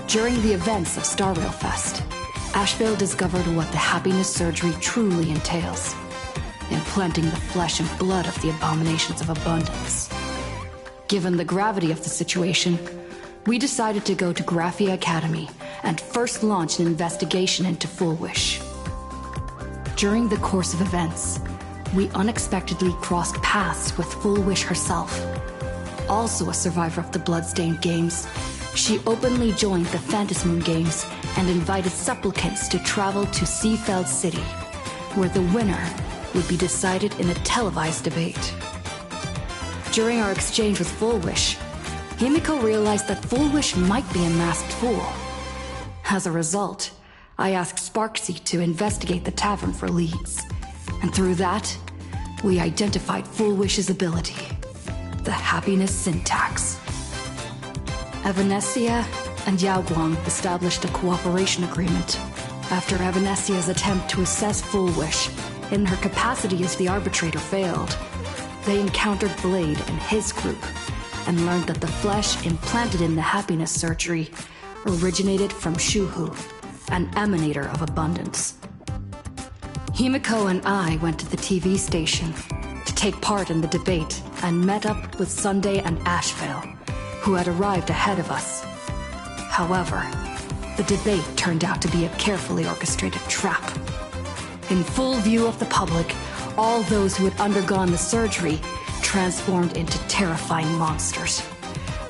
During the events of Star Rail Fest, Ashvale discovered what the happiness surgery truly entails. Implanting the flesh and blood of the abominations of abundance. Given the gravity of the situation, we decided to go to Graphia Academy and first launch an investigation into Full Wish. During the course of events, we unexpectedly crossed paths with Full Wish herself. Also a survivor of the Bloodstained Games, she openly joined the Phantasmoon Games and invited supplicants to travel to Seafeld City, where the winner would be decided in a televised debate. During our exchange with Full Wish, Himiko realized that Full Wish might be a masked fool. As a result, I asked Sparksy to investigate the tavern for leads, and through that, we identified Full Wish's ability, the happiness syntax. Evanescia and Yao Guang established a cooperation agreement after Evanescia's attempt to assess Full Wish in her capacity as the arbitrator failed. They encountered Blade and his group and learned that the flesh implanted in the happiness surgery originated from Shuhu, an emanator of abundance. Himiko and I went to the TV station to take part in the debate and met up with Sunday and Ashvale, who had arrived ahead of us. However, the debate turned out to be a carefully orchestrated trap. In full view of the public, all those who had undergone the surgery transformed into terrifying monsters.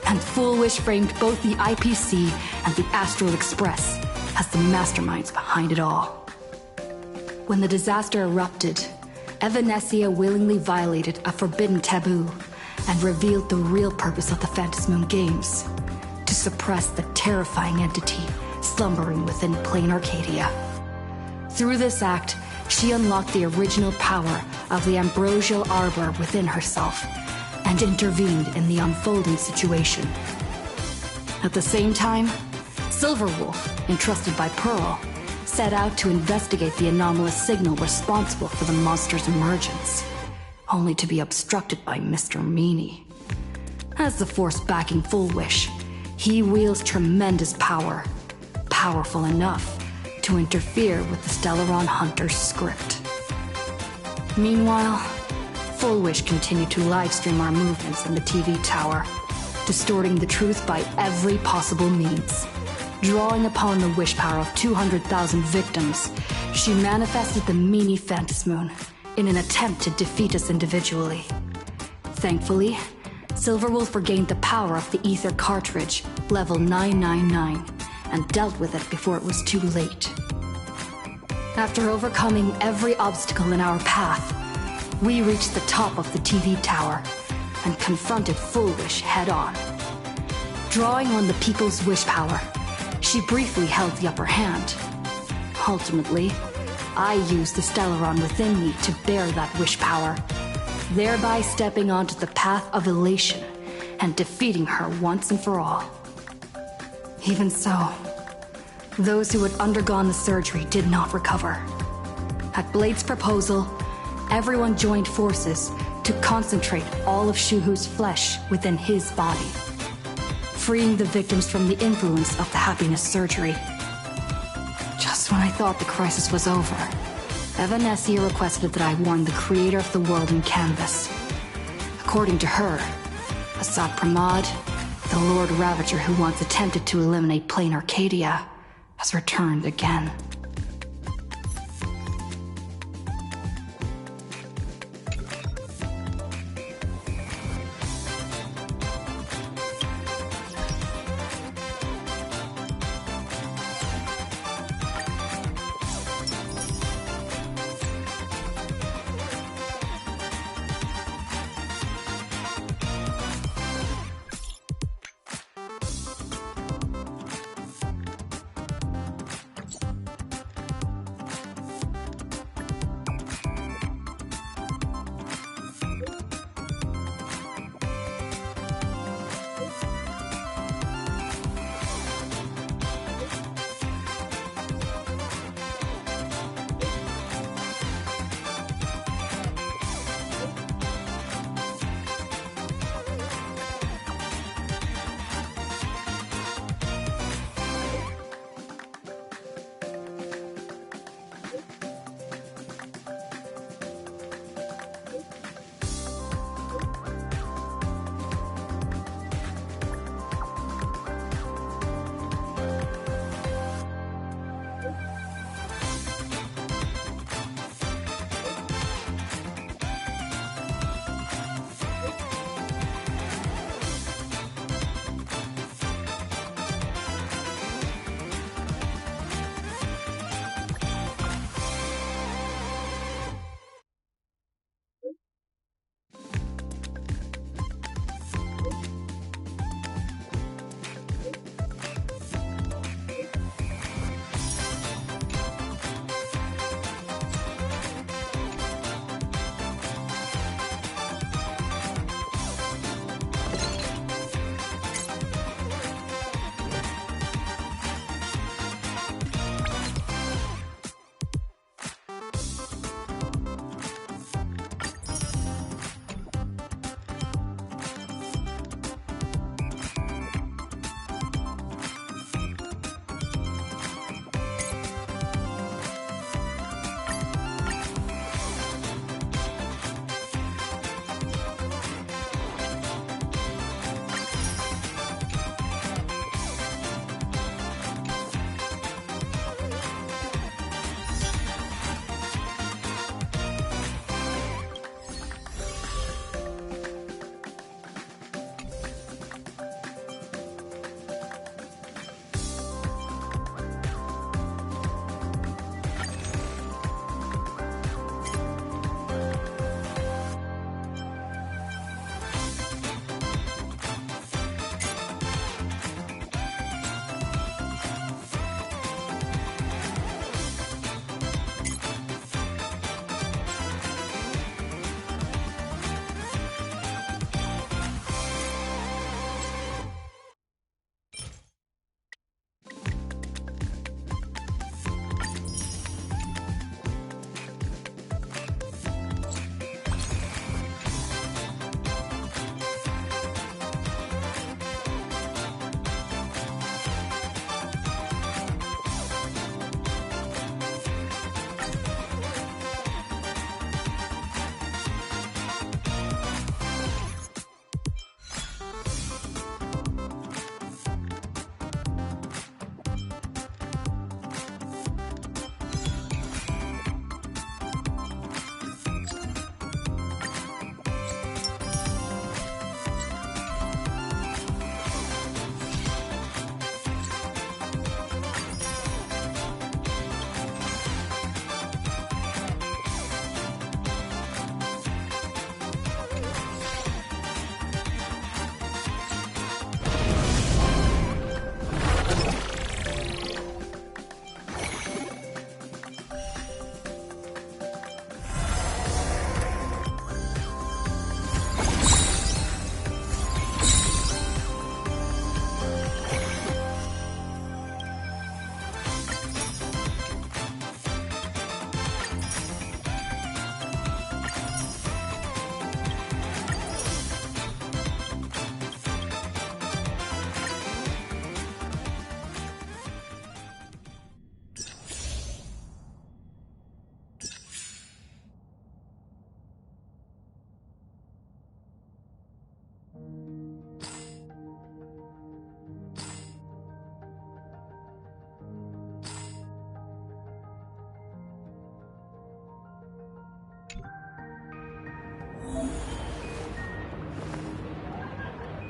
And Full Wish framed both the IPC and the Astral Express as the masterminds behind it all. When the disaster erupted, Evanescia willingly violated a forbidden taboo and revealed the real purpose of the Phantasmoon Games, to suppress the terrifying entity slumbering within plain Arcadia. Through this act, she unlocked the original power of the ambrosial arbor within herself and intervened in the unfolding situation. At the same time, Silverwolf, entrusted by Pearl, set out to investigate the anomalous signal responsible for the monster's emergence, only to be obstructed by Mr. Meanie. As the force backing Full Wish, he wields tremendous power, powerful enough to interfere with the Stellaron Hunter's script. Meanwhile, Full Wish continued to livestream our movements in the TV tower, distorting the truth by every possible means. Drawing upon the wish power of 200,000 victims, she manifested the Meanie Phantasmoon in an attempt to defeat us individually. Thankfully, Silverwolf regained the power of the Ether cartridge, level 999, and dealt with it before it was too late. After overcoming every obstacle in our path, we reached the top of the TV tower and confronted Full Wish head-on. Drawing on the people's wish power, she briefly held the upper hand. Ultimately, I used the Stellaron within me to bear that wish power, thereby stepping onto the path of elation and defeating her once and for all. Even so, those who had undergone the surgery did not recover. At Blade's proposal, everyone joined forces to concentrate all of Shuhu's flesh within his body, freeing the victims from the influence of the happiness surgery. Just when I thought the crisis was over, Evanescia requested that I warn the creator of the world in canvas. According to her, Assad Pramad, the Lord Ravager who once attempted to eliminate plain Arcadia, has returned again.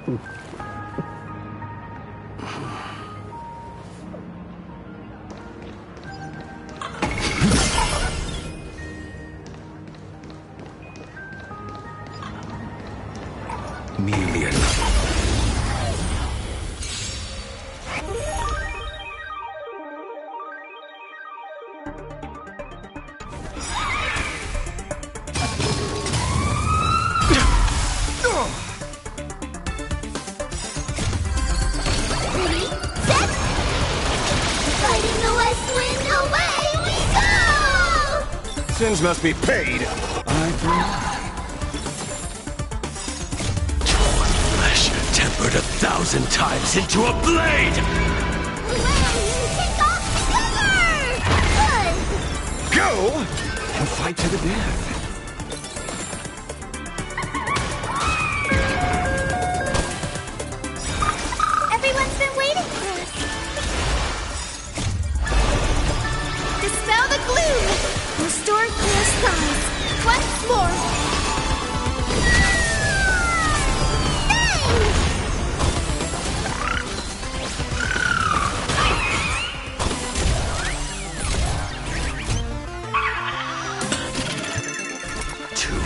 Million. Ready, set! Fighting the West Wind, away we go! Sins must be paid. Flesh tempered 1,000 times into a blade! Take off the cover! Good! Go and fight to the death. Everyone's been waiting for us. Dispel the gloom! Restore clear skies. Once more! Bang! Two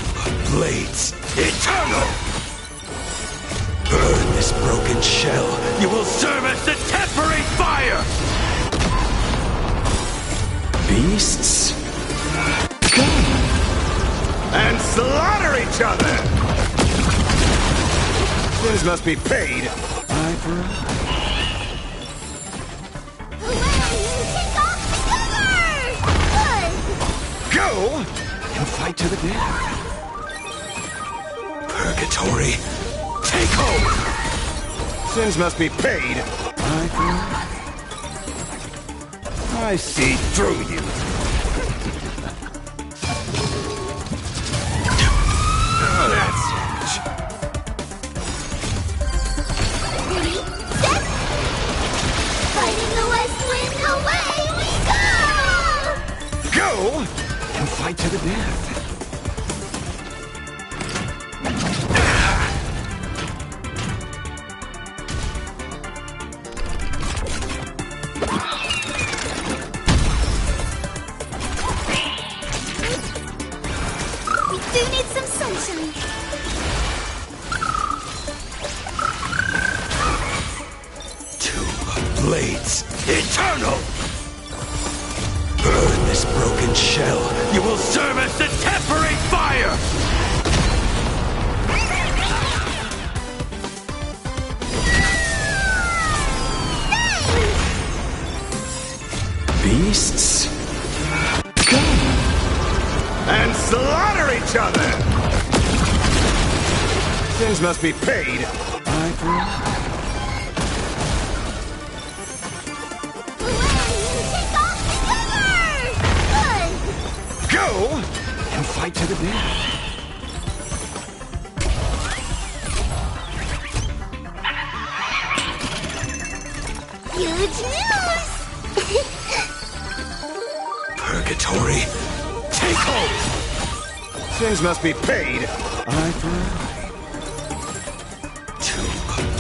blades, eternal! Burn this broken shell. You will serve as the tempering fire! Beasts? And slaughter each other! Sins must be paid. Eye for eye. Take off the cover! Good! Go and fight to the death. Purgatory, take hold! Sins must be paid. Eye for eye. I see through you. Oh, that's it. Ready, set! Fighting the West Wind, away we go! Go and fight to the death. We do need some sunshine. Two blades, eternal! Burn this broken shell. You will serve as the tempering fire! Beasts? And slaughter each other! Sins must be paid. Eye for eye. Take off the cover! Good! Go and fight to the death. Huge news! Purgatory, take hold! Sins must be paid. Eye for eye. Two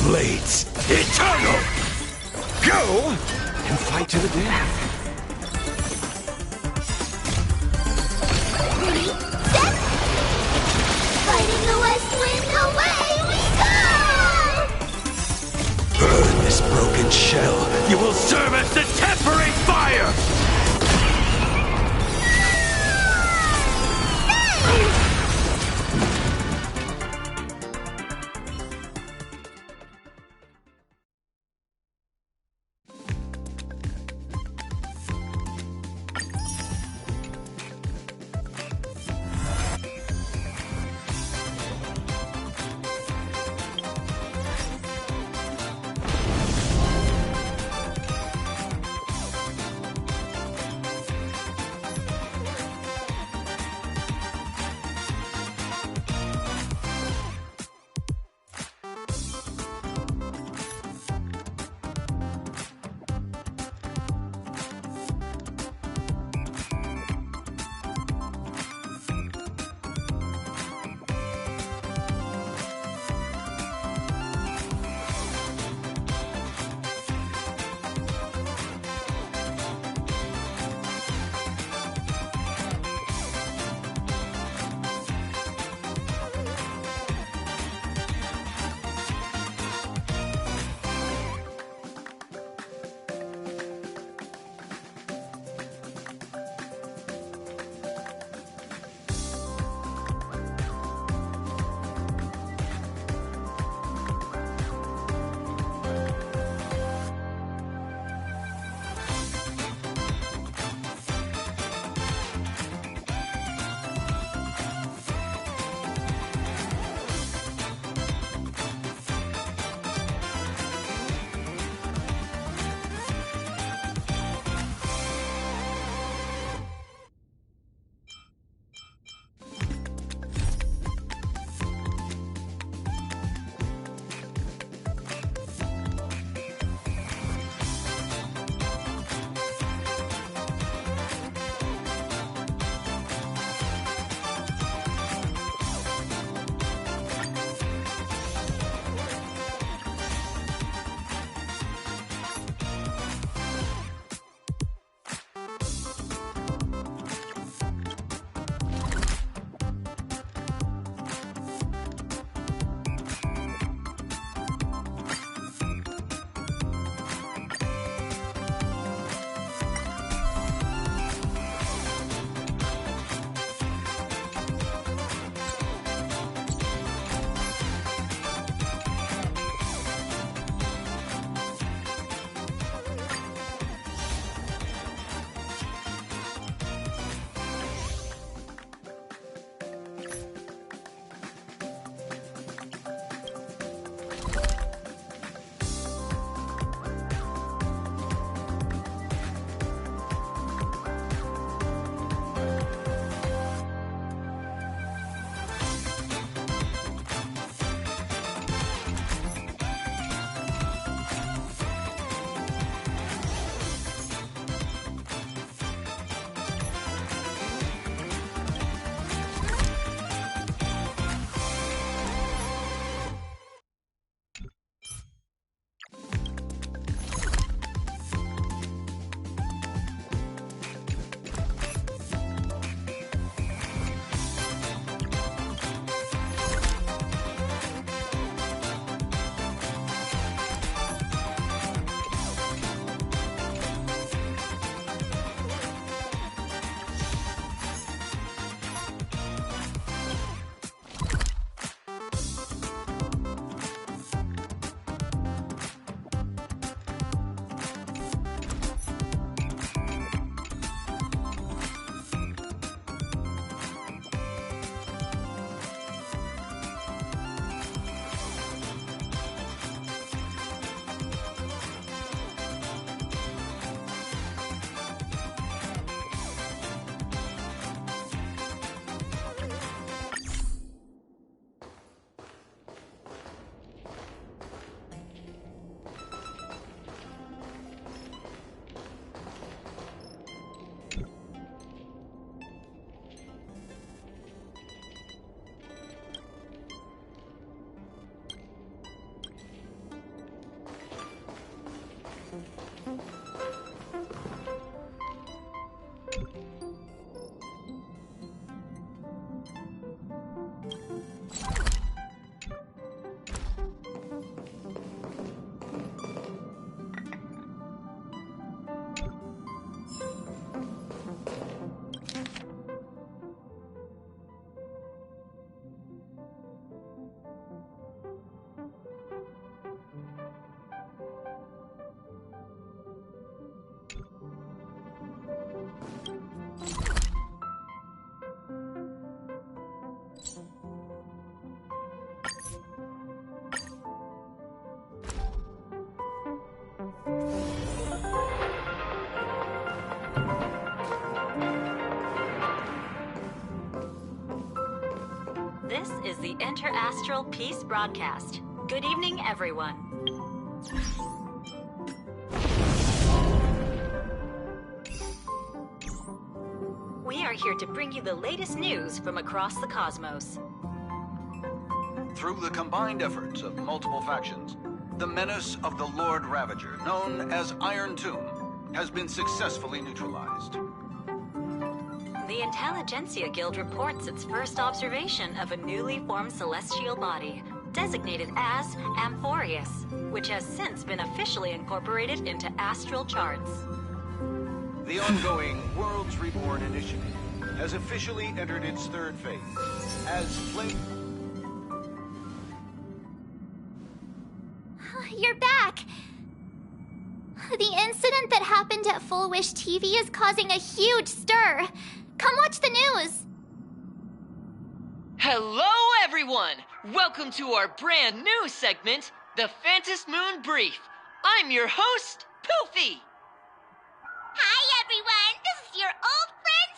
blades, eternal! Go and fight to the death. Ready, set! Fighting the West Wind, away we go! Burn this broken shell. You will serve as the tempering fire! This is the Interastral Peace Broadcast. Good evening, everyone. We are here to bring you the latest news from across the cosmos. Through the combined efforts of multiple factions, the menace of the Lord Ravager, known as Iron Tomb, has been successfully neutralized. The Intelligentsia Guild reports its first observation of a newly formed celestial body, designated as Amphorius, which has since been officially incorporated into astral charts. The ongoing Worlds Reborn initiative has officially entered its third phase, as You're back! The incident that happened at Full Wish TV is causing a huge stir. Come watch the news! Hello, everyone! Welcome to our brand new segment, the Phantom Moon Brief. I'm your host, Poofy! Hi, everyone! This is your old friend,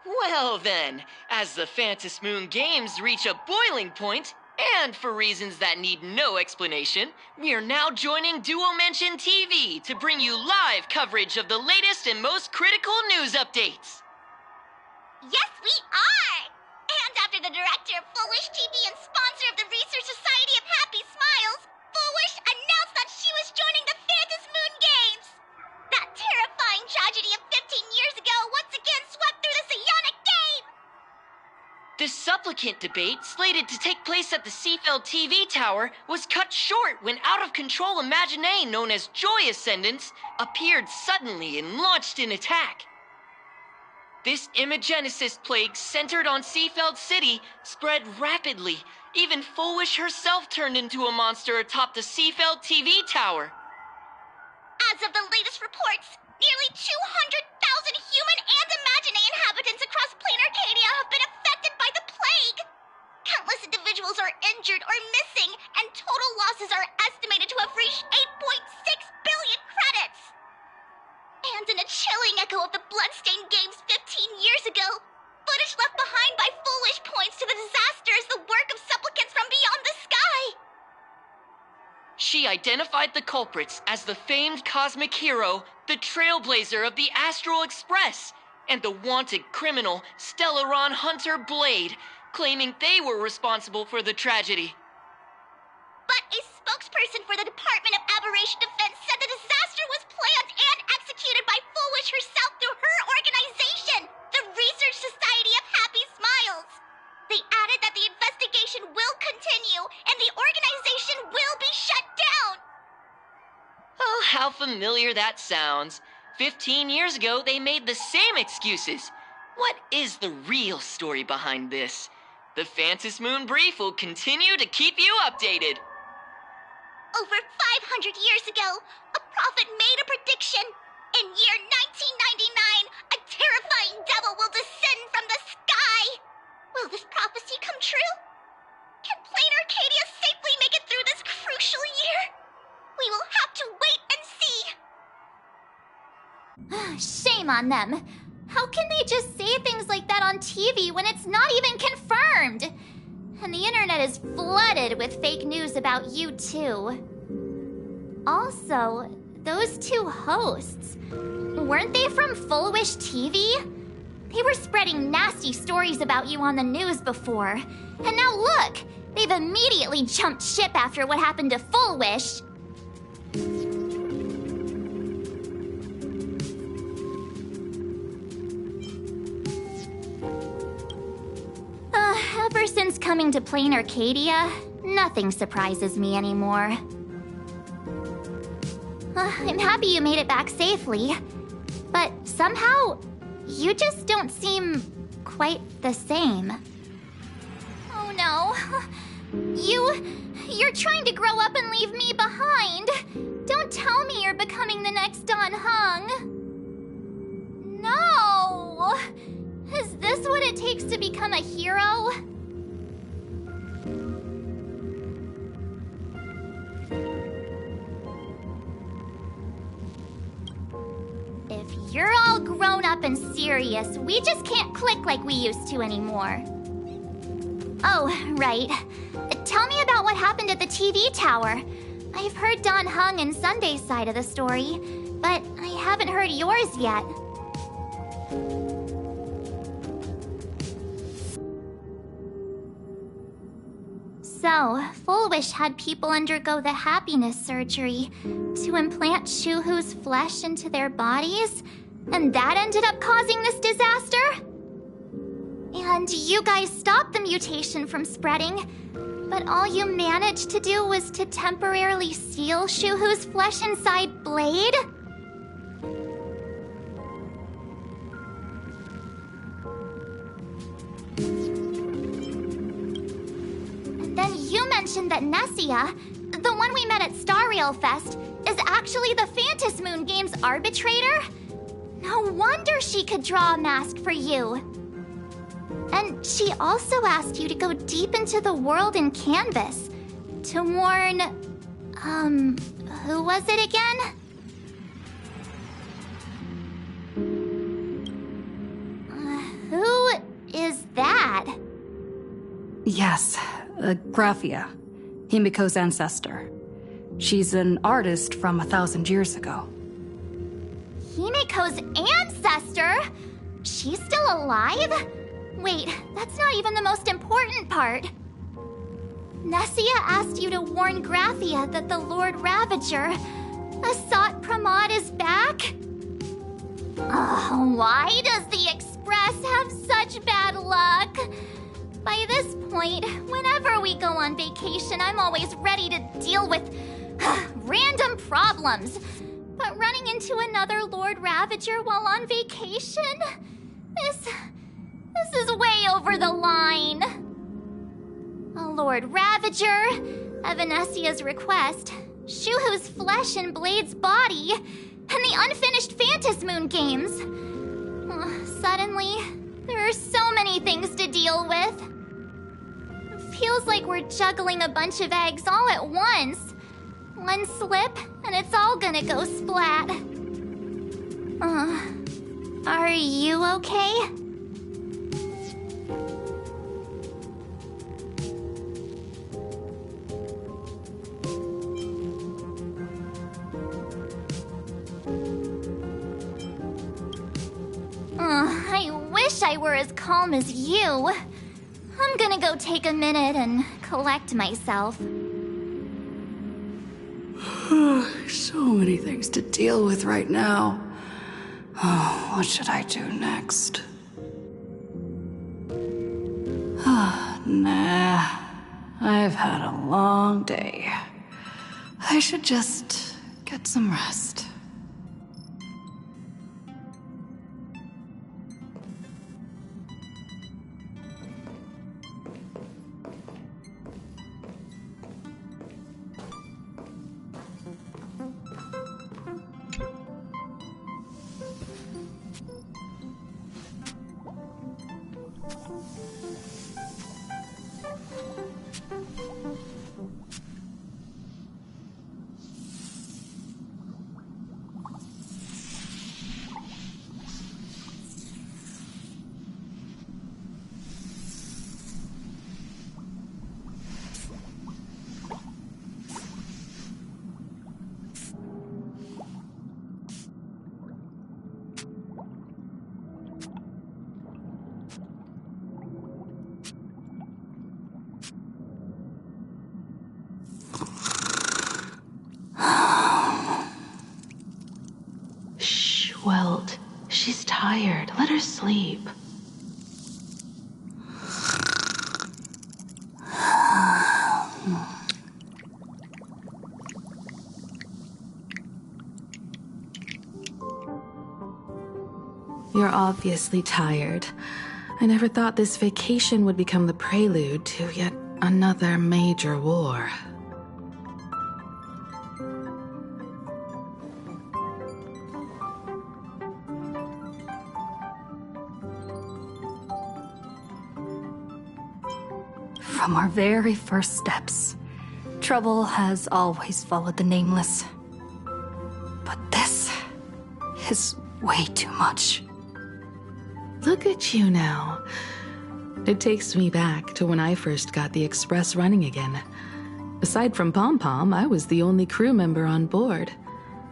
Snowy! Well then, as the Phantom Moon Games reach a boiling point, and for reasons that need no explanation, we are now joining Duo Mention TV to bring you live coverage of the latest and most critical news updates. Yes, we are! And after the director of Full Wish TV and sponsor of the Research Society of Happy Smiles, Full Wish announced that she was joining the Phantom Moon Games! That terrifying tragedy of 15 years ago once again swept through the psionic game! The supplicant debate, slated to take place at the Seafeld TV tower, was cut short when out-of-control Imagine known as Joy Ascendants appeared suddenly and launched an attack. This Imagenesis plague centered on Seafeld City spread rapidly. Even Full Wish herself turned into a monster atop the Seafeld TV tower. As of the latest reports, nearly 200,000 human and Imagine inhabitants across plain Arcadia have been affected by the plague. Countless individuals are injured or missing, and total losses are estimated to have reached 8.6 billion credits. And in a chilling echo of the Bloodstained Games 15 years ago, footage left behind by Full Wish points to the disaster as the work of supplicants from beyond the sky. She identified the culprits as the famed cosmic hero, the trailblazer of the Astral Express, and the wanted criminal, Stellaron Hunter Blade, claiming they were responsible for the tragedy. But a spokesperson for the Department of Aberration Defense said the disaster was planned and executed by Full Wish herself through her organization, the Research Society of Happy Smiles. They added that the investigation will continue and the organization will be shut down. Oh, how familiar that sounds. 15 years ago, they made the same excuses. What is the real story behind this? The Phantom Moon Brief will continue to keep you updated. Over 500 years ago, a prophet made a prediction. In year 1999, a terrifying devil will descend from the sky. Will this prophecy come true? Can plain Arcadia safely make it through this crucial year? We will have to wait and see. Shame on them. How can they just say things like that on TV when it's not even confirmed? And the internet is flooded with fake news about you too. Also, those two hosts, weren't they from Full Wish TV? They were spreading nasty stories about you on the news before. And now look, they've immediately jumped ship after what happened to Full Wish. Ever since coming to Plain Arcadia, nothing surprises me anymore. I'm happy you made it back safely, but somehow, you just don't seem quite the same. Oh no. You're trying to grow up and leave me behind. Don't tell me you're becoming the next Don Hung. No! Is this what it takes to become a hero? If you're all grown up and serious, we just can't click like we used to anymore. Oh, right. Tell me about what happened at the TV tower. I've heard Don Hung and Sunday's side of the story, but I haven't heard yours yet. So, Full Wish had people undergo the happiness surgery to implant Shuhu's flesh into their bodies, and that ended up causing this disaster? And you guys stopped the mutation from spreading, but all you managed to do was to temporarily seal Shuhu's flesh inside Blade? Then you mentioned that Nessia, the one we met at Star Rail Fest, is actually the Phantasmoon Games arbitrator? No wonder she could draw a mask for you. And she also asked you to go deep into the world in Canvas to warn... who was it again? Who is that? Yes, Graphia, Himiko's ancestor. She's an artist from 1,000 years ago. Himiko's ancestor? She's still alive? Wait, that's not even the most important part. Nessia asked you to warn Graphia that the Lord Ravager, Asat Pramod, is back? Why does the Express have such bad luck? By this point, whenever we go on vacation, I'm always ready to deal with random problems. But running into another Lord Ravager while on vacation? This is way over the line. A Lord Ravager, Evanessia's request, Shuhu's flesh and Blade's body, and the unfinished Phantasmoon Games. Suddenly, there are so many things to deal with. Feels like we're juggling a bunch of eggs all at once. One slip, and it's all gonna go splat. Are you okay? I wish I were as calm as you. I'm gonna go take a minute and collect myself. So many things to deal with right now. Oh, what should I do next? Nah, I've had a long day. I should just get some rest. Welt, she's tired. Let her sleep. You're obviously tired. I never thought this vacation would become the prelude to yet another major war. From our very first steps, trouble has always followed the Nameless. But this is way too much. Look at you now. It takes me back to when I first got the Express running again. Aside from Pom-Pom, I was the only crew member on board,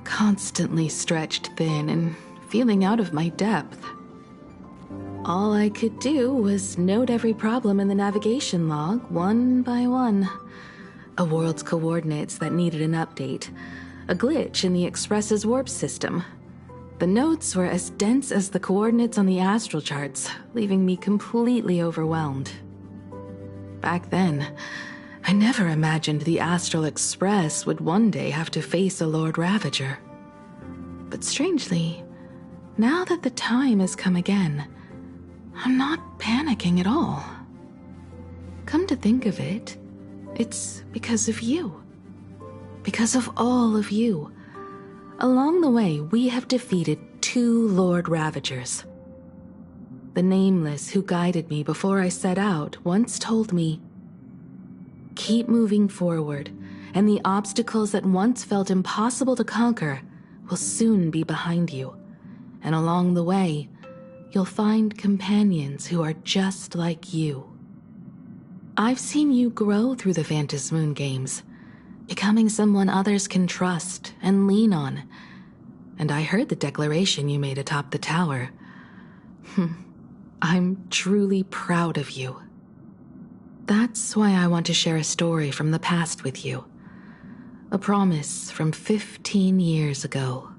constantly stretched thin and feeling out of my depth. All I could do was note every problem in the navigation log, one by one. A world's coordinates that needed an update, a glitch in the Express's warp system. The notes were as dense as the coordinates on the astral charts, leaving me completely overwhelmed. Back then, I never imagined the Astral Express would one day have to face a Lord Ravager. But strangely, now that the time has come again, I'm not panicking at all. Come to think of it, it's because of you. Because of all of you. Along the way, we have defeated 2 Lord Ravagers. The Nameless who guided me before I set out once told me, "Keep moving forward, and the obstacles that once felt impossible to conquer will soon be behind you. And along the way, you'll find companions who are just like you." I've seen you grow through the Phantom Moon games, becoming someone others can trust and lean on. And I heard the declaration you made atop the tower. I'm truly proud of you. That's why I want to share a story from the past with you. A promise from 15 years ago.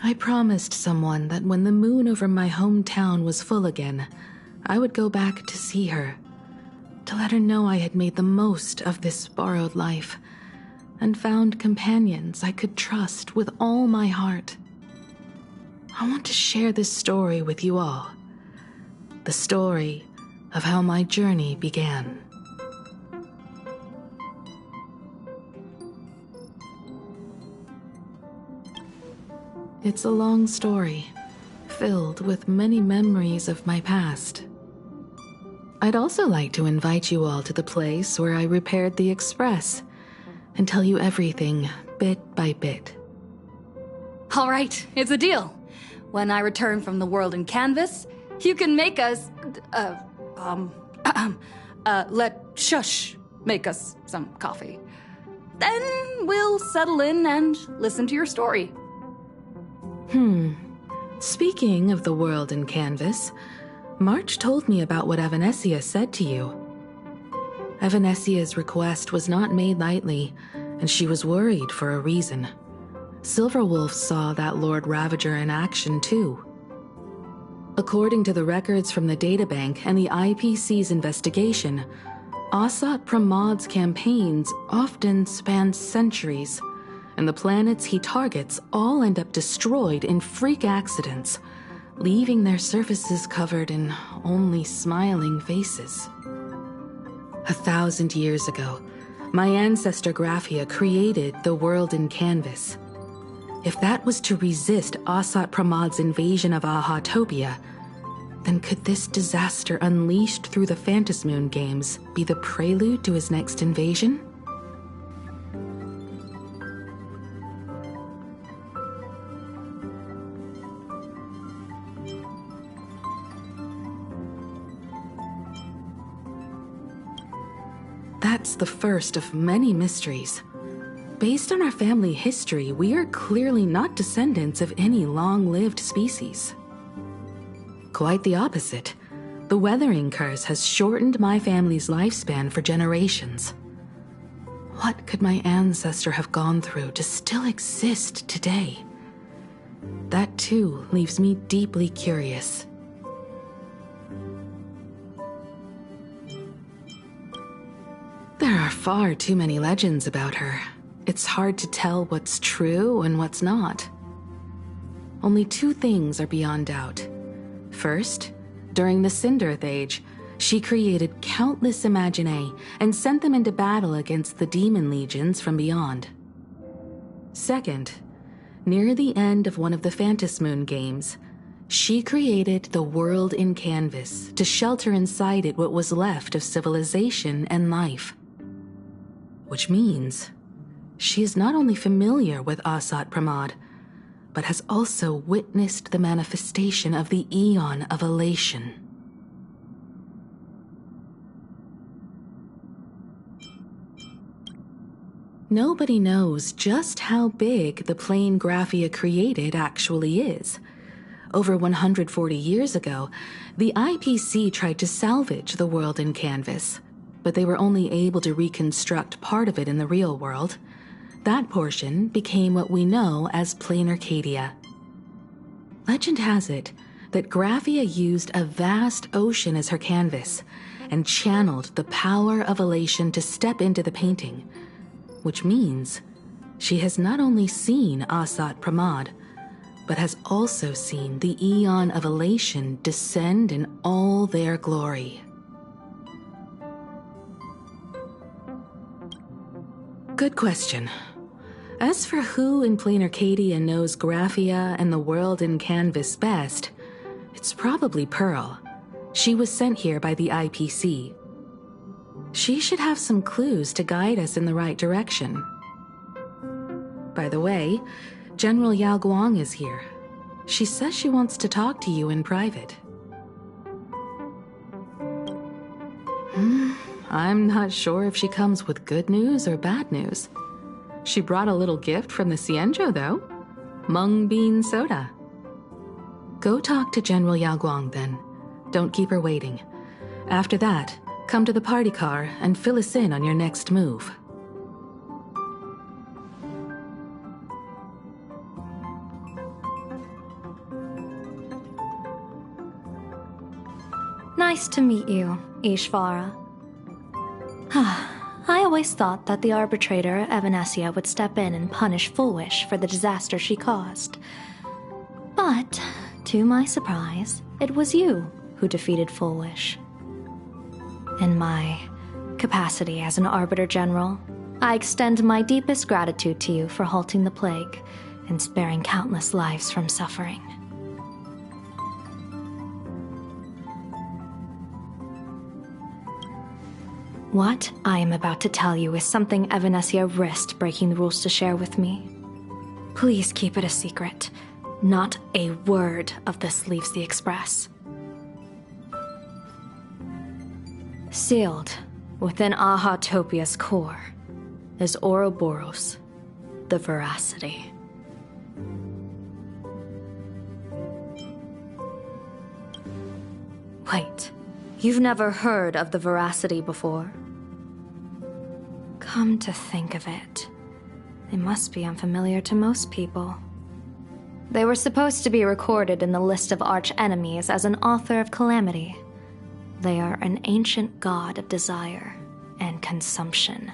I promised someone that when the moon over my hometown was full again, I would go back to see her, to let her know I had made the most of this borrowed life, and found companions I could trust with all my heart. I want to share this story with you all. The story of how my journey began. It's a long story, filled with many memories of my past. I'd also like to invite you all to the place where I repaired the Express and tell you everything bit by bit. All right, it's a deal. When I return from the world in canvas, you can make us, let Shush make us some coffee. Then we'll settle in and listen to your story. Speaking of the world in canvas, March told me about what Evanescia said to you. Evanessia's request was not made lightly, and she was worried for a reason. Silverwolf saw that Lord Ravager in action too. According to the records from the databank and the IPC's investigation, Hsr Pramod's campaigns often span centuries, and the planets he targets all end up destroyed in freak accidents, leaving their surfaces covered in only smiling faces. 1,000 years ago, my ancestor Graphia created the world in canvas. If that was to resist Hsr Pramod's invasion of Ahatopia, then could this disaster unleashed through the Phantom Moon games be the prelude to his next invasion? That's the first of many mysteries. Based on our family history, we are clearly not descendants of any long-lived species. Quite the opposite. The weathering curse has shortened my family's lifespan for generations. What could my ancestor have gone through to still exist today? That too leaves me deeply curious. There are far too many legends about her. It's hard to tell what's true and what's not. Only 2 things are beyond doubt. First, during the Cinderth Age, she created countless Imaginae and sent them into battle against the demon legions from beyond. Second, near the end of one of the Phantom Moon games, she created the world in canvas to shelter inside it what was left of civilization and life. Which means She is not only familiar with Hsr 4.3, but has also witnessed the manifestation of the Aeon of Elation. Nobody knows just how big the plane Graphia created actually is. Over 140 years ago, the IPC tried to salvage the world in canvas, but they were only able to reconstruct part of it in the real world. That portion became what we know as Plain Arcadia. Legend has it that Graphia used a vast ocean as her canvas and channeled the power of elation to step into the painting, which means she has not only seen Hsr 4.3, but has also seen the Aeon of Elation descend in all their glory. Good question. As for who in Plain Arcadia knows Graphia and the world in canvas best, it's probably Pearl. She was sent here by the IPC. She should have some clues to guide us in the right direction. By the way, General Yao Guang is here. She says she wants to talk to you in private. I'm not sure if she comes with good news or bad news. She brought a little gift from the Cienjo, though. Mung bean soda. Go talk to General Yao Guang, then. Don't keep her waiting. After that, come to the party car and fill us in on your next move. Nice to meet you, Hsr. I always thought that the arbitrator, Evanescia, would step in and punish Foolish for the disaster she caused. But, to my surprise, it was you who defeated Foolish. In my capacity as an Arbiter General, I extend my deepest gratitude to you for halting the plague and sparing countless lives from suffering. What I am about to tell you is something Evanescia risked breaking the rules to share with me. Please keep it a secret. Not a word of this leaves the Express. Sealed within Ahatopia's core is Ouroboros, the Veracity. Wait, you've never heard of the Veracity before? Come to think of it, they must be unfamiliar to most people. They were supposed to be recorded in the list of arch-enemies as an author of calamity. They are an ancient god of desire and consumption,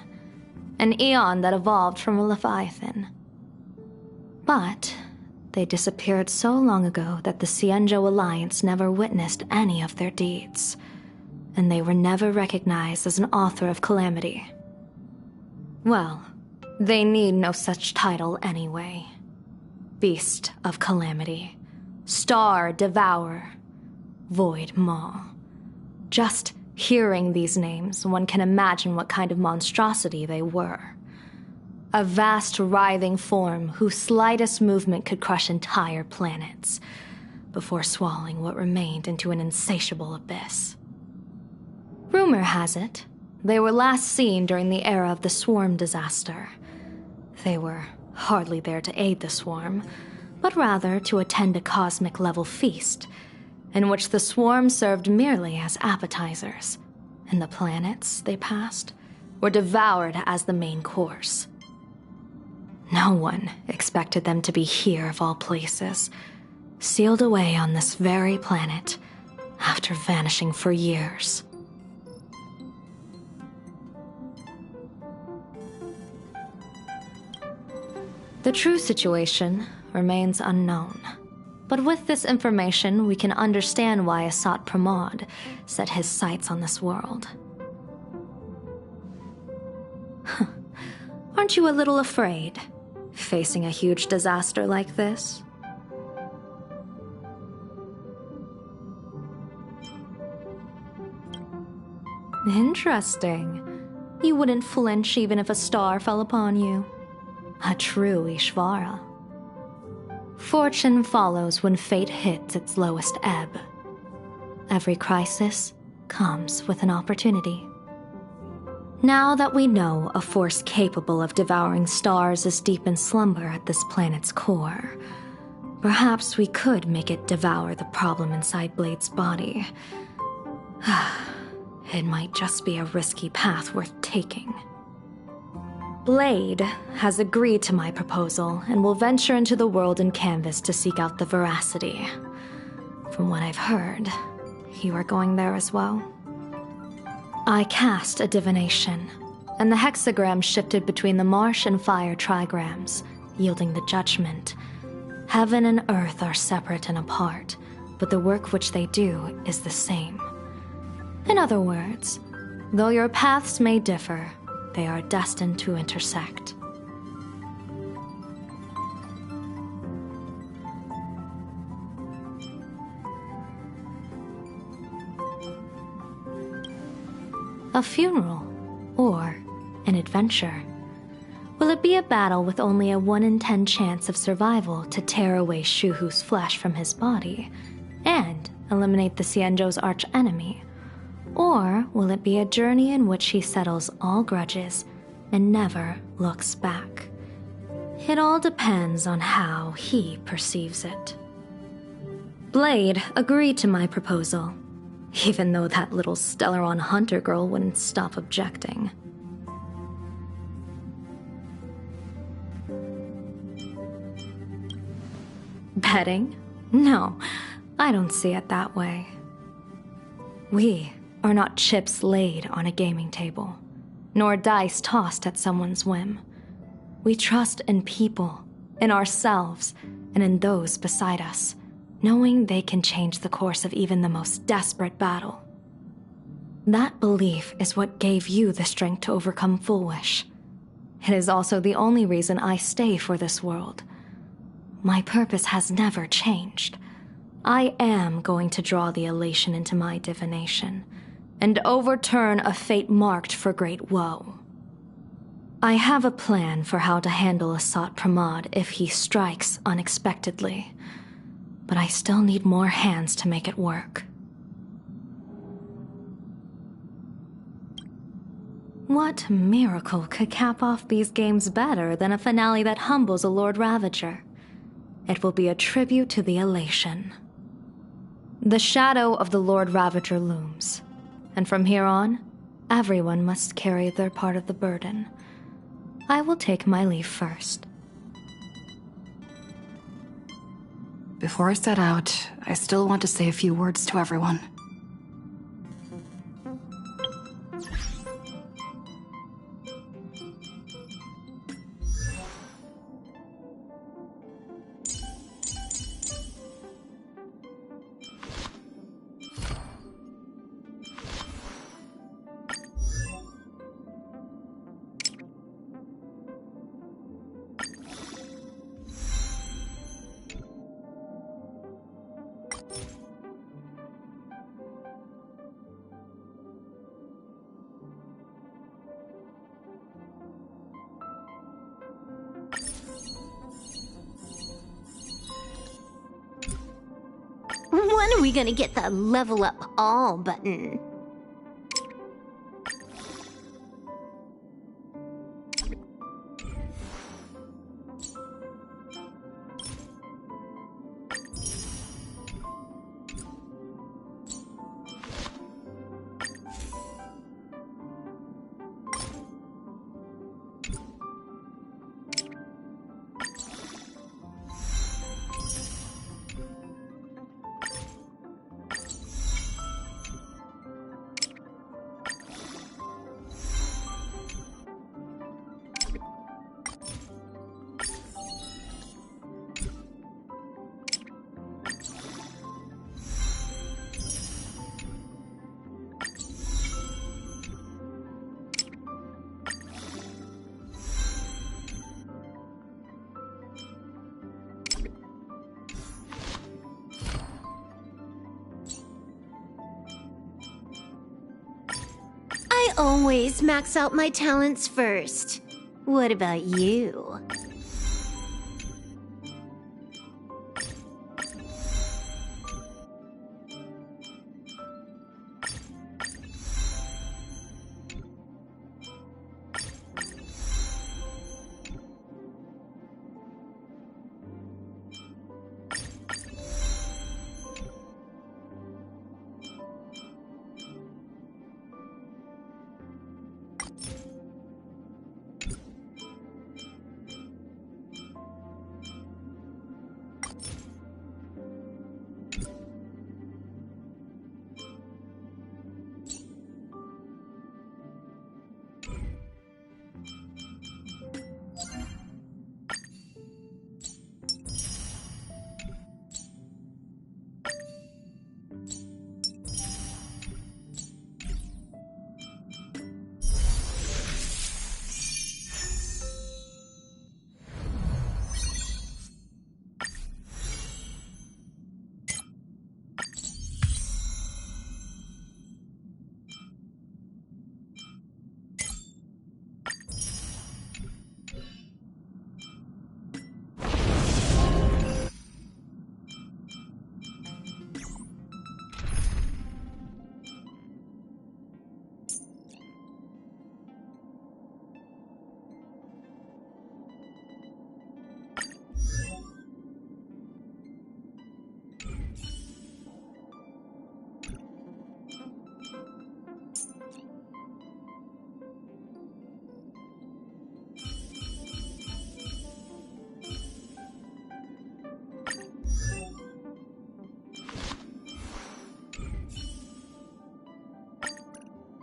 an eon that evolved from a leviathan. But they disappeared so long ago that the Cienjo Alliance never witnessed any of their deeds, and they were never recognized as an author of calamity. Well, they need no such title anyway. Beast of Calamity, Star Devourer, Void Maw. Just hearing these names, one can imagine what kind of monstrosity they were. A vast, writhing form whose slightest movement could crush entire planets, before swallowing what remained into an insatiable abyss. Rumor has it, they were last seen during the era of the Swarm disaster. They were hardly there to aid the Swarm, but rather to attend a cosmic-level feast, in which the Swarm served merely as appetizers, and the planets they passed were devoured as the main course. No one expected them to be here of all places, sealed away on this very planet, after vanishing for years. The true situation remains unknown. But with this information, we can understand why Hsr 4.3 set his sights on this world. Aren't you a little afraid, facing a huge disaster like this? Interesting. You wouldn't flinch even if a star fell upon you. A true Ishvara. Fortune follows when fate hits its lowest ebb. Every crisis comes with an opportunity. Now that we know a force capable of devouring stars is deep in slumber at this planet's core, perhaps we could make it devour the problem inside Blade's body. It might just be a risky path worth taking. Blade has agreed to my proposal and will venture into the world in canvas to seek out the veracity. From what I've heard, you are going there as well. I cast a divination, and the hexagram shifted between the marsh and fire trigrams, yielding the judgment. Heaven and earth are separate and apart, but the work which they do is the same. In other words, though your paths may differ, they are destined to intersect. A funeral, or an adventure. Will it be a battle with only a 1 in 10 chance of survival to tear away Shuhu's flesh from his body and eliminate the Xianzhou's arch-enemy? Or will it be a journey in which he settles all grudges and never looks back? It all depends on how he perceives it. Blade agreed to my proposal, even though that little Stellaron hunter girl wouldn't stop objecting. Betting? No, I don't see it that way. We are not chips laid on a gaming table, nor dice tossed at someone's whim. We trust in people, in ourselves, and in those beside us, knowing they can change the course of even the most desperate battle. That belief is what gave you the strength to overcome Fullwish. It is also the only reason I stay for this world. My purpose has never changed. I am going to draw the elation into my divination, and overturn a fate marked for great woe. I have a plan for how to handle Hsr 4.3 if he strikes unexpectedly, but I still need more hands to make it work. What miracle could cap off these games better than a finale that humbles a Lord Ravager? It will be a tribute to the elation. The shadow of the Lord Ravager looms, and from here on, everyone must carry their part of the burden. I will take my leave first. Before I set out, I still want to say a few words to everyone. When are we gonna get the level up all button? I always max out my talents first. What about you?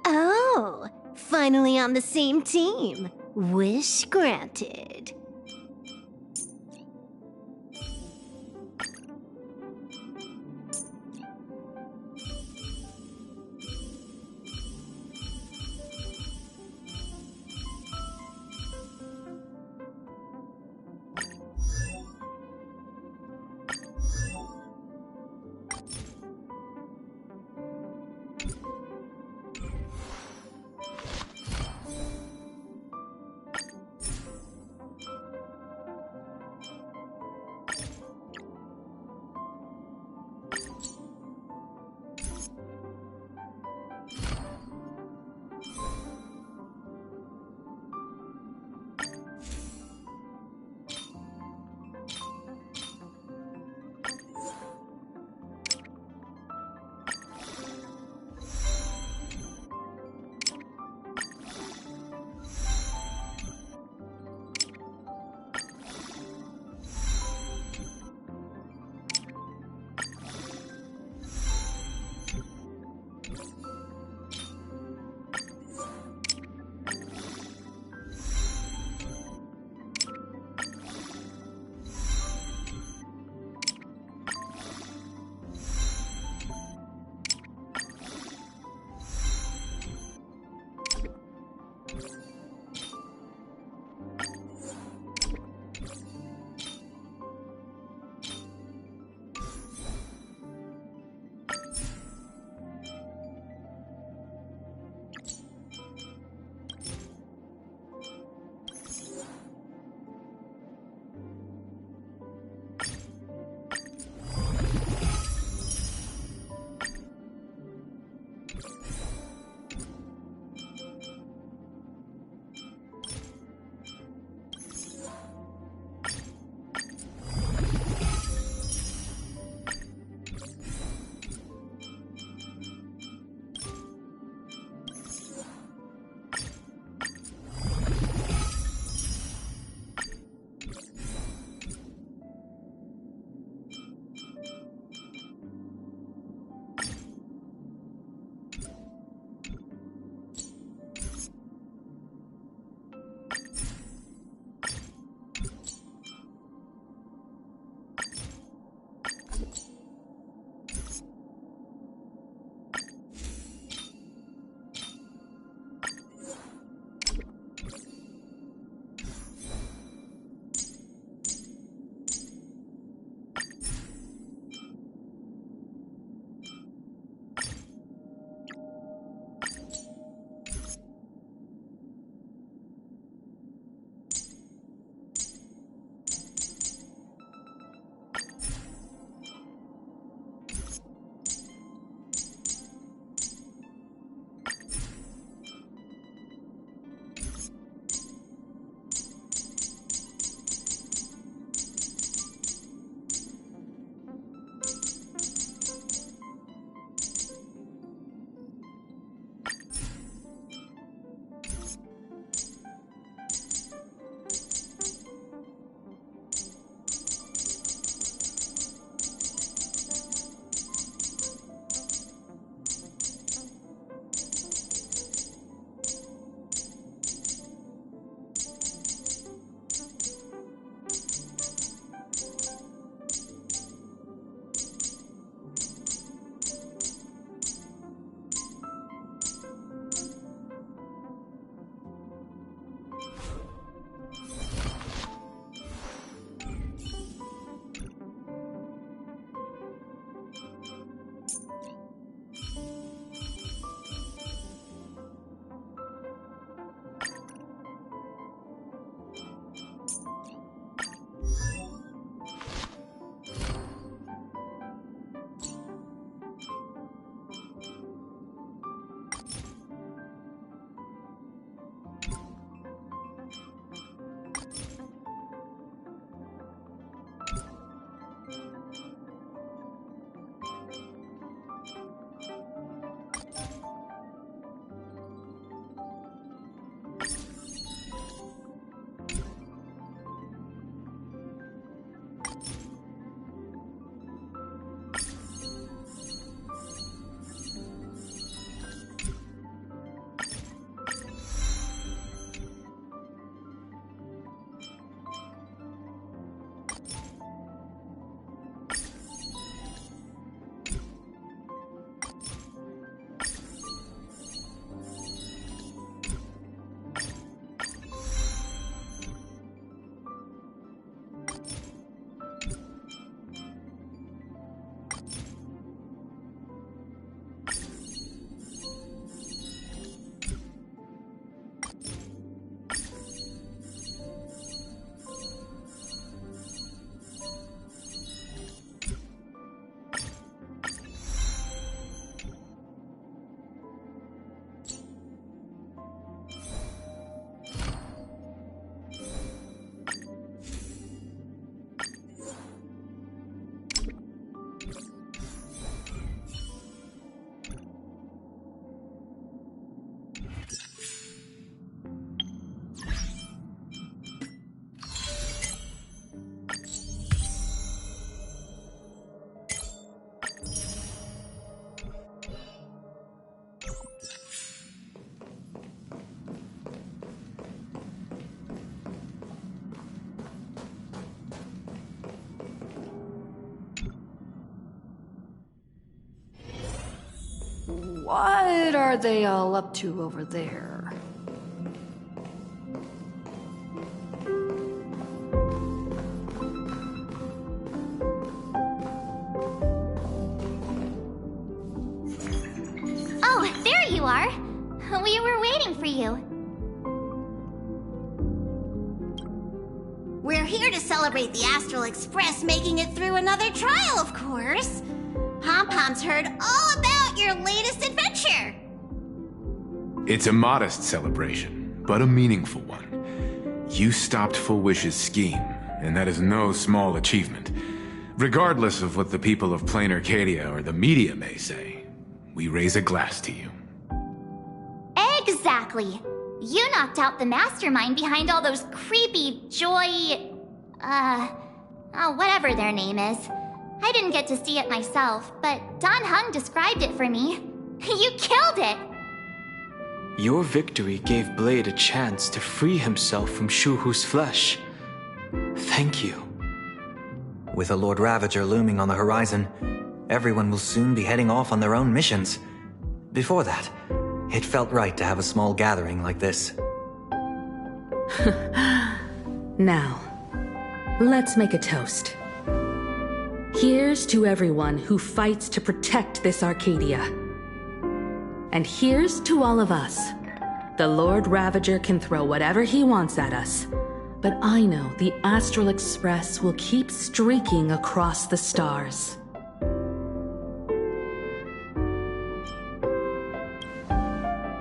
Oh, finally on the same team. Wish granted. What are they all up to over there? Oh, there you are. We were waiting for you. We're here to celebrate the Astral Express making it through another trial, of course. Pom-Pom's heard all about your latest adventure. It's a modest celebration, but a meaningful one. You stopped Full Wish's scheme, and that is no small achievement. Regardless of what the people of Plain Arcadia or the media may say, we raise a glass to you. Exactly. You knocked out the mastermind behind all those creepy whatever their name is. I didn't get to see it myself, but Don Hung described it for me. You killed it! Your victory gave Blade a chance to free himself from Shuhu's flesh. Thank you. With a Lord Ravager looming on the horizon, everyone will soon be heading off on their own missions. Before that, it felt right to have a small gathering like this. Now, let's make a toast. Here's to everyone who fights to protect this Arcadia. And here's to all of us. The Lord Ravager can throw whatever he wants at us, but I know the Astral Express will keep streaking across the stars.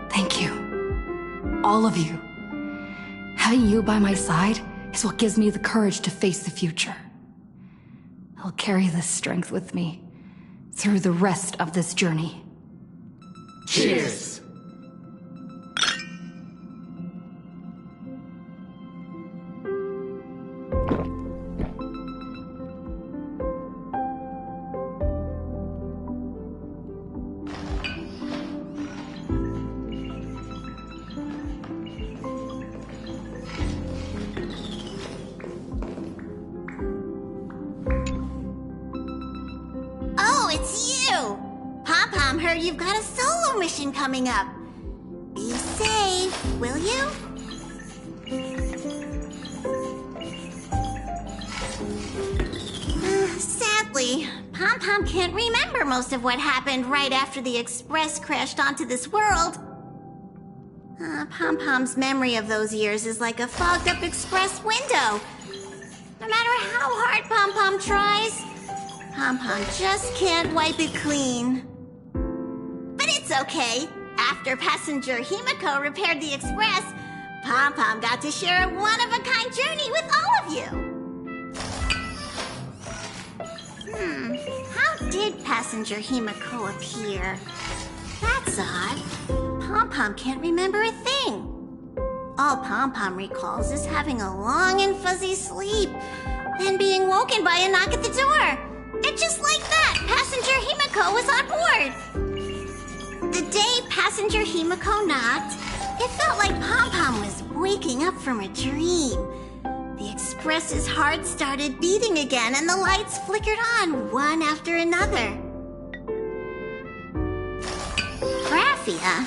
Thank you. All of you. Having you by my side is what gives me the courage to face the future. I'll carry this strength with me through the rest of this journey. Cheers! Oh, it's you! Pom-Pom heard you've got a solo mission coming up. Be safe, will you? Sadly, Pom-Pom can't remember most of what happened right after the Express crashed onto this world. Pom-Pom's memory of those years is like a fogged-up Express window. No matter how hard Pom-Pom tries, Pom-Pom just can't wipe it clean. But it's okay. After passenger Himiko repaired the Express, Pom-Pom got to share a one-of-a-kind journey with all of you. How did passenger Himiko appear? That's odd. Pom-Pom can't remember a thing. All Pom-Pom recalls is having a long and fuzzy sleep, then being woken by a knock at the door. And just like that, passenger Himiko was on board. The day passenger Himiko knocked, it felt like Pom-Pom was waking up from a dream. The Express's heart started beating again and the lights flickered on one after another. Raffia?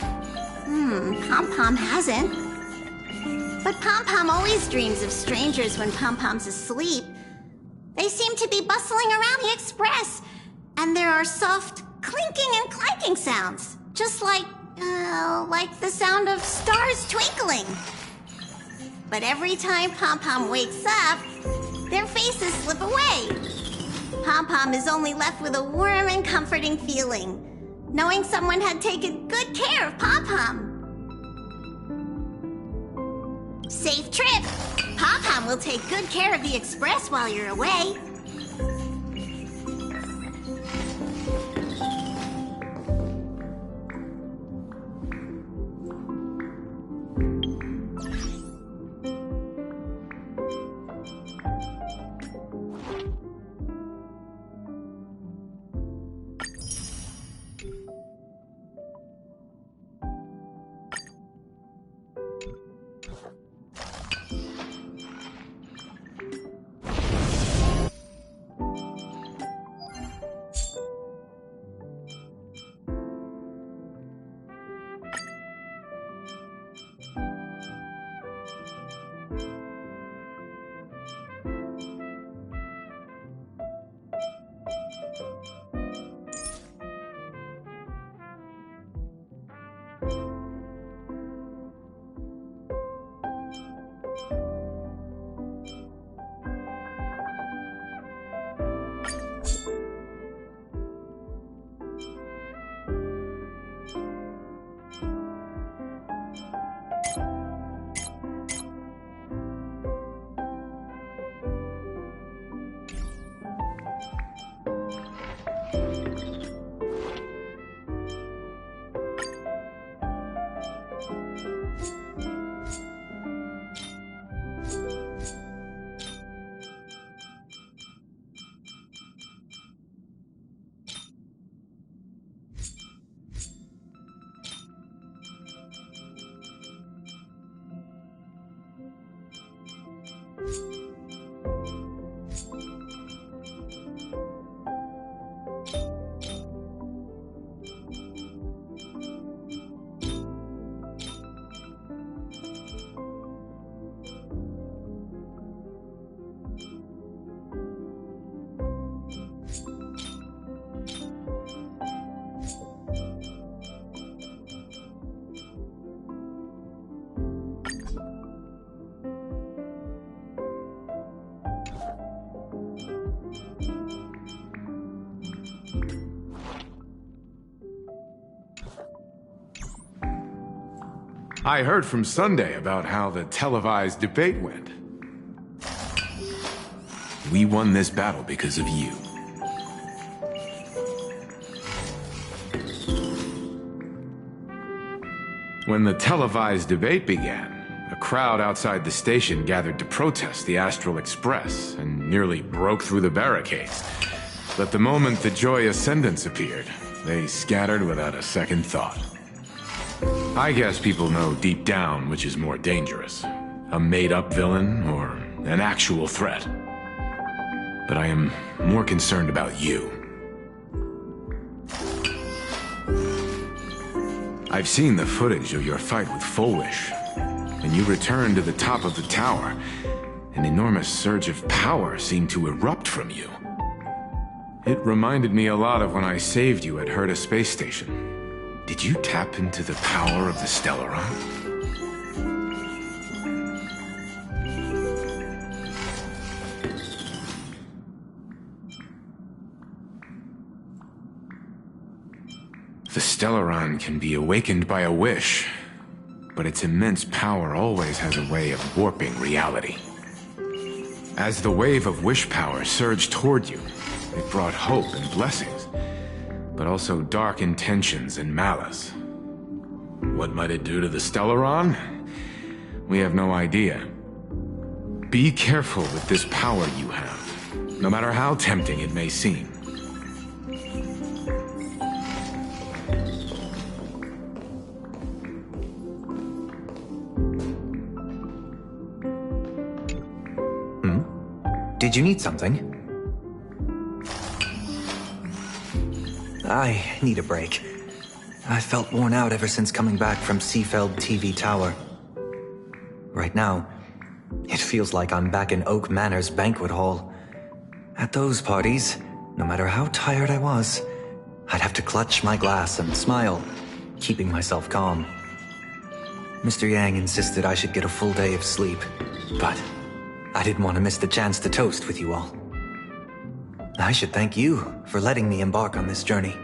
Pom-Pom hasn't. But Pom-Pom always dreams of strangers when Pom-Pom's asleep. They seem to be bustling around the Express, and there are soft clinking and clanking sounds, just like the sound of stars twinkling. But every time Pom-Pom wakes up, their faces slip away. Pom-Pom is only left with a warm and comforting feeling, knowing someone had taken good care of Pom-Pom. Safe trip! Pom-Pom will take good care of the Express while you're away. I heard from Sunday about how the televised debate went. We won this battle because of you. When the televised debate began, a crowd outside the station gathered to protest the Astral Express and nearly broke through the barricades. But the moment the Joy Ascendants appeared, they scattered without a second thought. I guess people know deep down which is more dangerous, a made-up villain or an actual threat. But I am more concerned about you. I've seen the footage of your fight with Fullwish, and you returned to the top of the tower. An enormous surge of power seemed to erupt from you. It reminded me a lot of when I saved you at Hsr space station. Did you tap into the power of the Stellaron? The Stellaron can be awakened by a wish, but its immense power always has a way of warping reality. As the wave of wish power surged toward you, it brought hope and blessings, but also dark intentions and malice. What might it do to the Stellaron? We have no idea. Be careful with this power you have, no matter how tempting it may seem. Did you need something? I need a break. I felt worn out ever since coming back from Seafeld TV Tower. Right now, it feels like I'm back in Oak Manor's banquet hall. At those parties, no matter how tired I was, I'd have to clutch my glass and smile, keeping myself calm. Mr. Yang insisted I should get a full day of sleep, but I didn't want to miss the chance to toast with you all. I should thank you for letting me embark on this journey.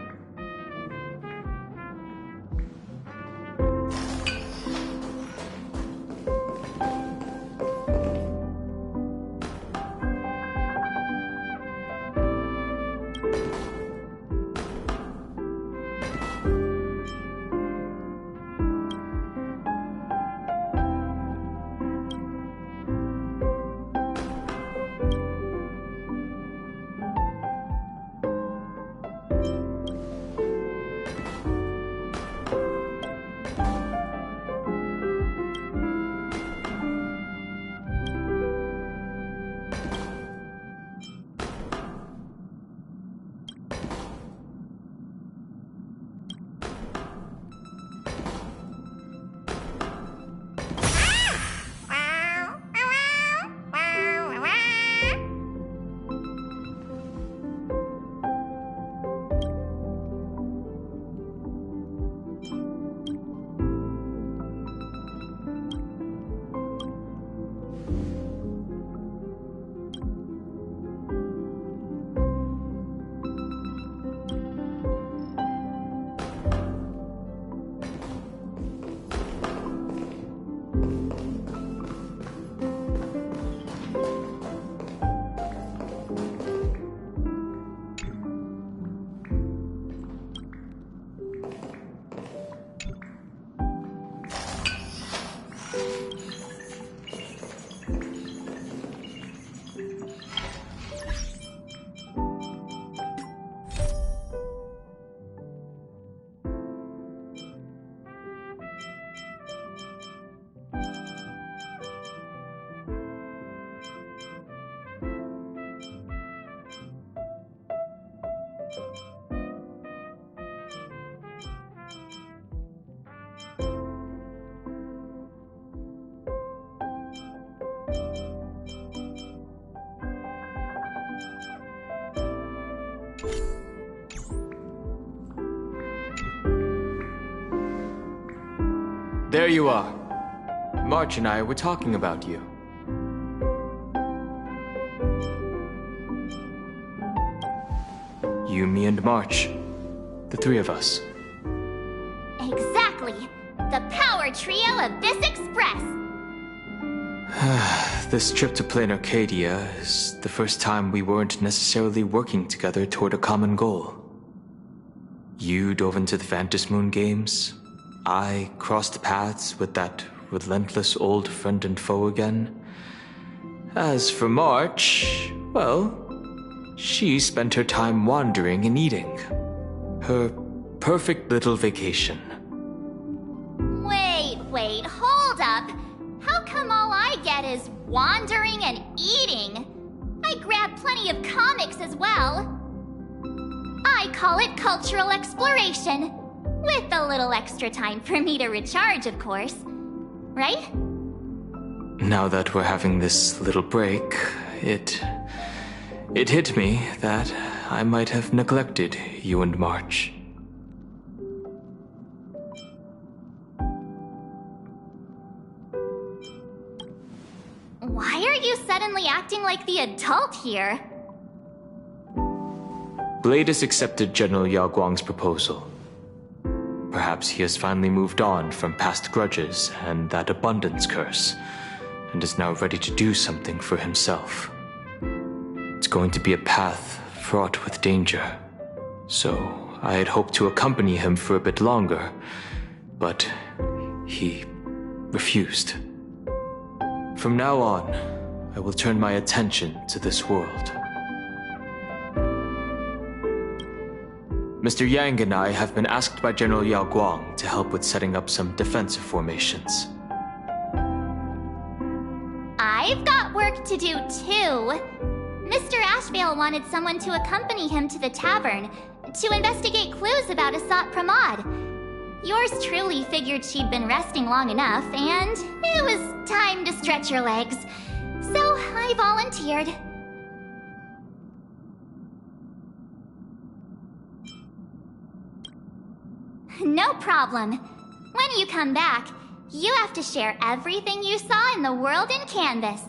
There you are. March and I were talking about you. You, me, and March. The three of us. Exactly. The power trio of this express. This trip to Plain Arcadia is the first time we weren't necessarily working together toward a common goal. You dove into the Vantis Moon games. I crossed paths with that relentless old friend and foe again. As for March, well, she spent her time wandering and eating. Her perfect little vacation. Wait, hold up. How come all I get is wandering and eating? I grab plenty of comics as well. I call it cultural exploration. With a little extra time for me to recharge, of course. Right? Now that we're having this little break, it hit me that I might have neglected you and March. Why are you suddenly acting like the adult here? Blade has accepted General Yao Guang's proposal. Perhaps he has finally moved on from past grudges and that abundance curse, and is now ready to do something for himself. It's going to be a path fraught with danger, so I had hoped to accompany him for a bit longer, but he refused. From now on, I will turn my attention to this world. Mr. Yang and I have been asked by General Yao Guang to help with setting up some defensive formations. I've got work to do too. Mr. Ashvale wanted someone to accompany him to the tavern to investigate clues about Hsr 4.3. Yours truly figured she'd been resting long enough, and it was time to stretch her legs. So I volunteered. No problem. When you come back, you have to share everything you saw in the world in Canvas.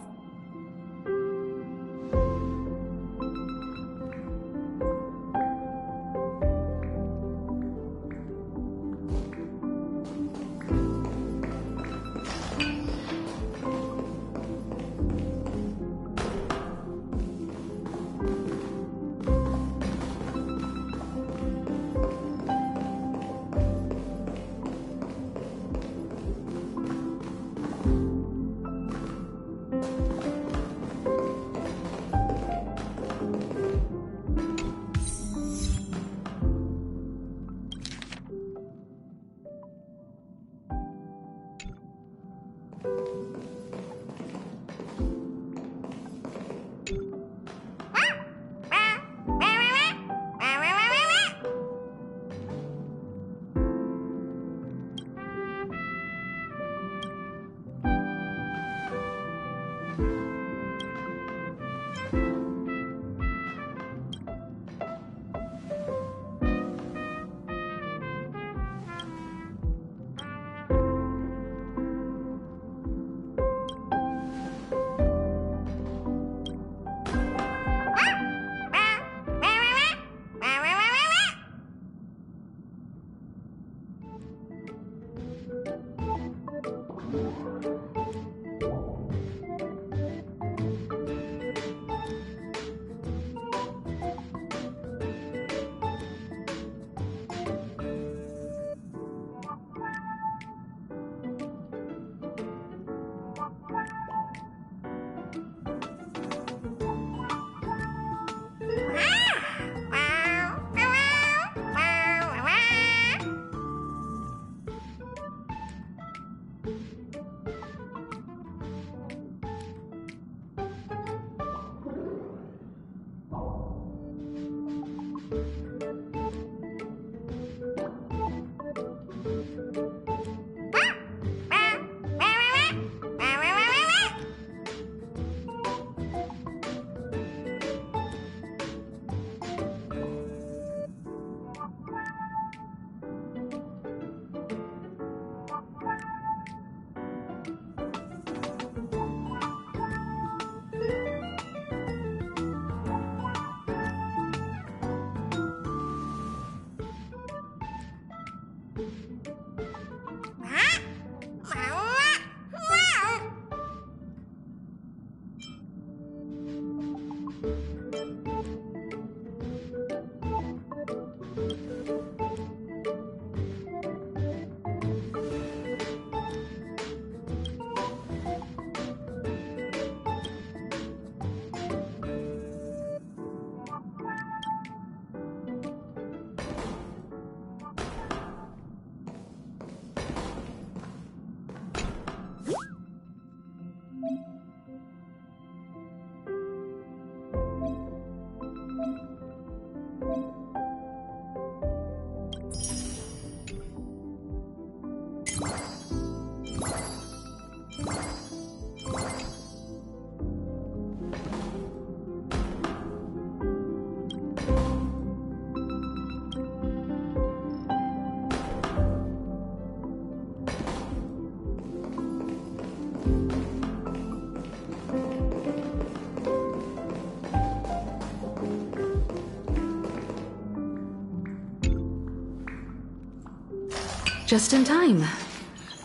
Just in time.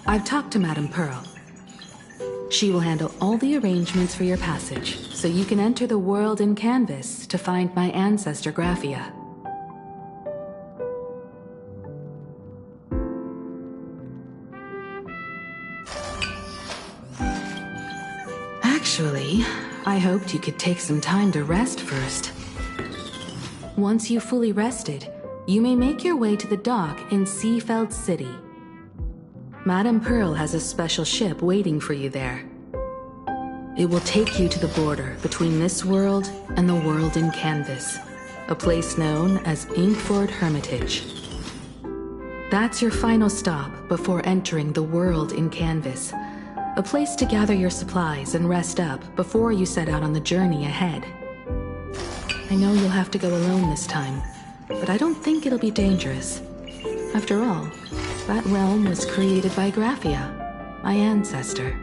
I've talked to Madame Pearl. She will handle all the arrangements for your passage, so you can enter the world in Canvas to find my ancestor Graphia. Actually, I hoped you could take some time to rest first. Once you've fully rested, you may make your way to the dock in Seafeld City. Madame Pearl has a special ship waiting for you there. It will take you to the border between this world and the world in Canvas, a place known as Inkford Hermitage. That's your final stop before entering the world in Canvas, a place to gather your supplies and rest up before you set out on the journey ahead. I know you'll have to go alone this time, but I don't think it'll be dangerous. After all, that realm was created by Graphia, my ancestor.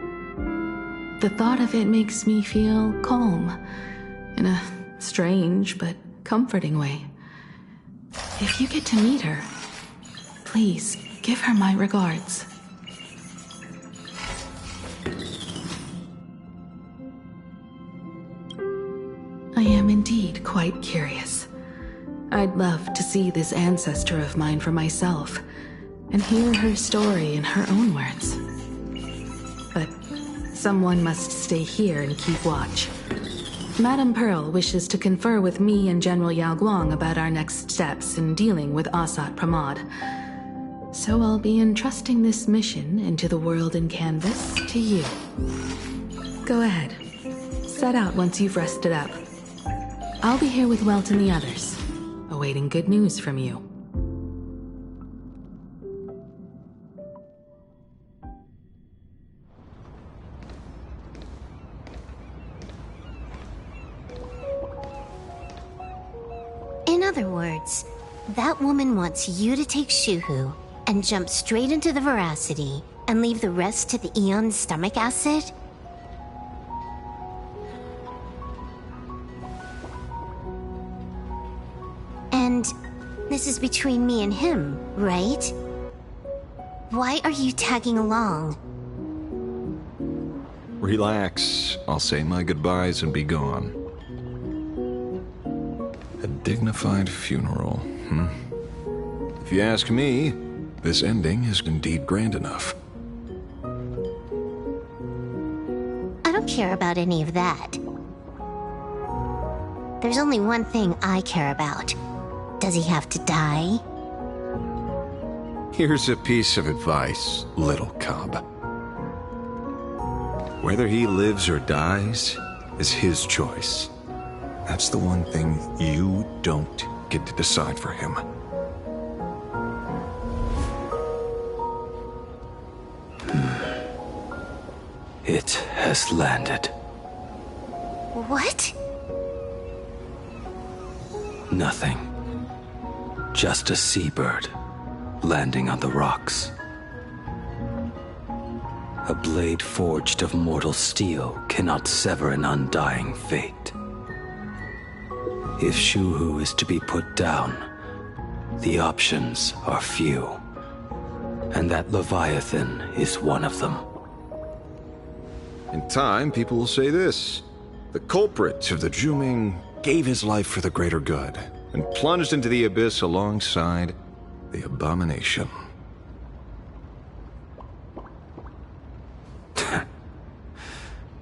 The thought of it makes me feel calm, in a strange but comforting way. If you get to meet her, please give her my regards. I am indeed quite curious. I'd love to see this ancestor of mine for myself, and hear her story in her own words. But someone must stay here and keep watch. Madame Pearl wishes to confer with me and General Yao Guang about our next steps in dealing with Hsr Pramod. So I'll be entrusting this mission into the world in Canvas to you. Go ahead. Set out once you've rested up. I'll be here with Welt and the others, awaiting good news from you. In other words, that woman wants you to take Shuhu and jump straight into the Veracity and leave the rest to the Eon's stomach acid? And this is between me and him, right? Why are you tagging along? Relax. I'll say my goodbyes and be gone. A dignified funeral, If you ask me, this ending is indeed grand enough. I don't care about any of that. There's only one thing I care about. Does he have to die? Here's a piece of advice, little cub. Whether he lives or dies is his choice. That's the one thing you don't get to decide for him. It has landed. What? Nothing. Just a seabird landing on the rocks. A blade forged of mortal steel cannot sever an undying fate. If Shuhu is to be put down, the options are few, and that Leviathan is one of them. In time, people will say this. The culprit of the Juming gave his life for the greater good, and plunged into the abyss alongside the abomination.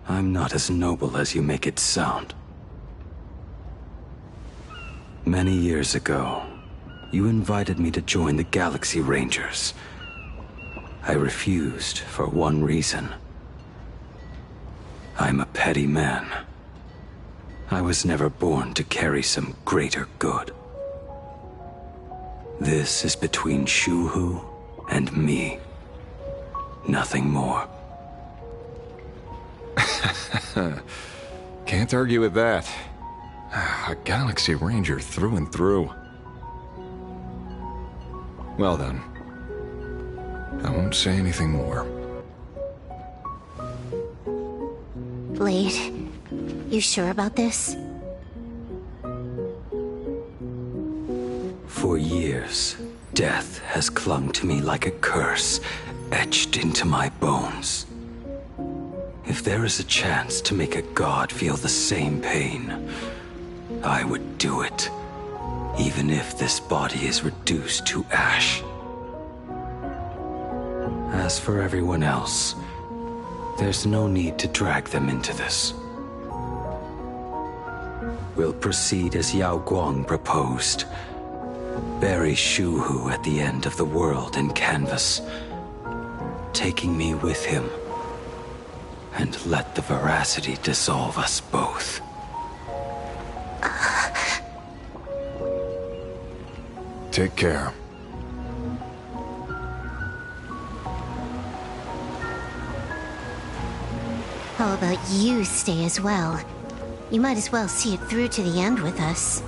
I'm not as noble as you make it sound. Many years ago, you invited me to join the Galaxy Rangers. I refused for one reason. I'm a petty man. I was never born to carry some greater good. This is between Shuhu and me. Nothing more. Can't argue with that. A Galaxy Ranger through and through. Well then, I won't say anything more. Blade, you sure about this? For years, death has clung to me like a curse, etched into my bones. If there is a chance to make a god feel the same pain, I would do it, even if this body is reduced to ash. As for everyone else, there's no need to drag them into this. We'll proceed as Yao Guang proposed. Bury Shu Hu at the end of the world in canvas, taking me with him, and let the veracity dissolve us both. Take care. How about you stay as well? You might as well see it through to the end with us.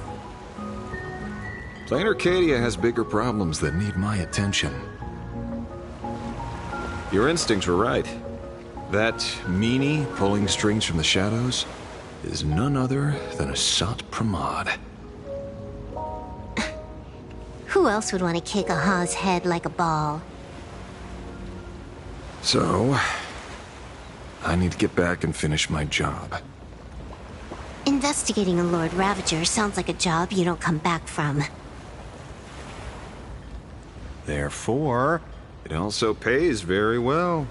Plain Arcadia has bigger problems that need my attention. Your instincts were right. That meanie pulling strings from the shadows is none other than a Sat Pramod. Who else would want to kick a Ha's head like a ball? So, I need to get back and finish my job. Investigating a Lord Ravager sounds like a job you don't come back from. Therefore, it also pays very well.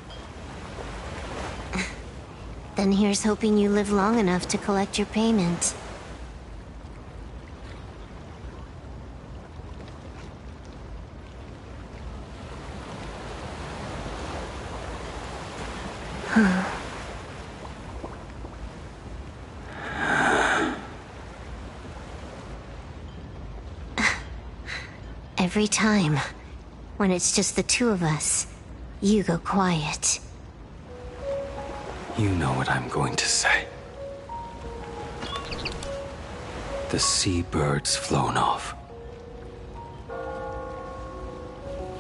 Then here's hoping you live long enough to collect your payment. Every time, when it's just the two of us, you go quiet. You know what I'm going to say. The seabird's flown off.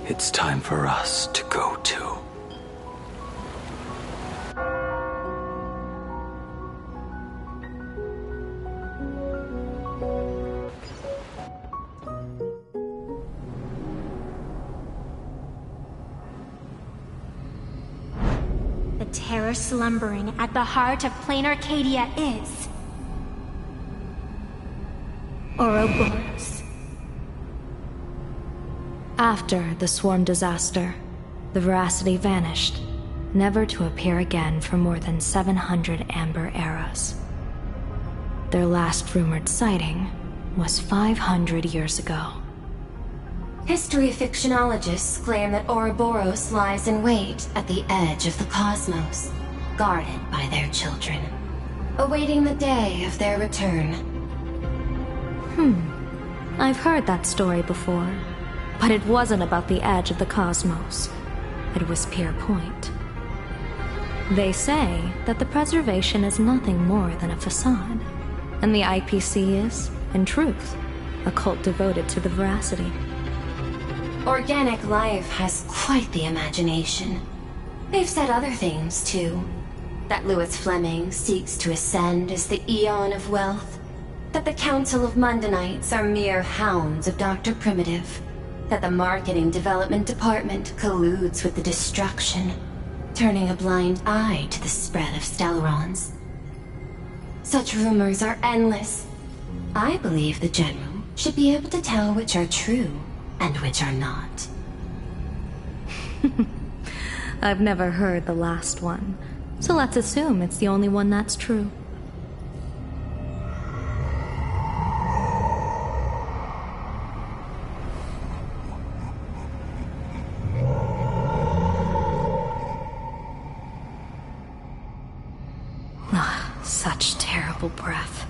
It's time for us to go too. The terror slumbering at the heart of plain Arcadia is... Ouroboros. After the swarm disaster, the veracity vanished, never to appear again for more than 700 amber eras. Their last rumored sighting was 500 years ago. History fictionologists claim that Ouroboros lies in wait at the edge of the cosmos, guarded by their children, awaiting the day of their return. I've heard that story before, but it wasn't about the edge of the cosmos. It was Pier Point. They say that the preservation is nothing more than a facade, and the IPC is, in truth, a cult devoted to the veracity. Organic life has quite the imagination. They've said other things, too. That Louis Fleming seeks to ascend as the Eon of Wealth. That the Council of Mundanites are mere hounds of Dr. Primitive. That the Marketing Development Department colludes with the destruction, turning a blind eye to the spread of Stelerons. Such rumors are endless. I believe the General should be able to tell which are true and which are not. I've never heard the last one, so let's assume it's the only one that's true. Such terrible breath.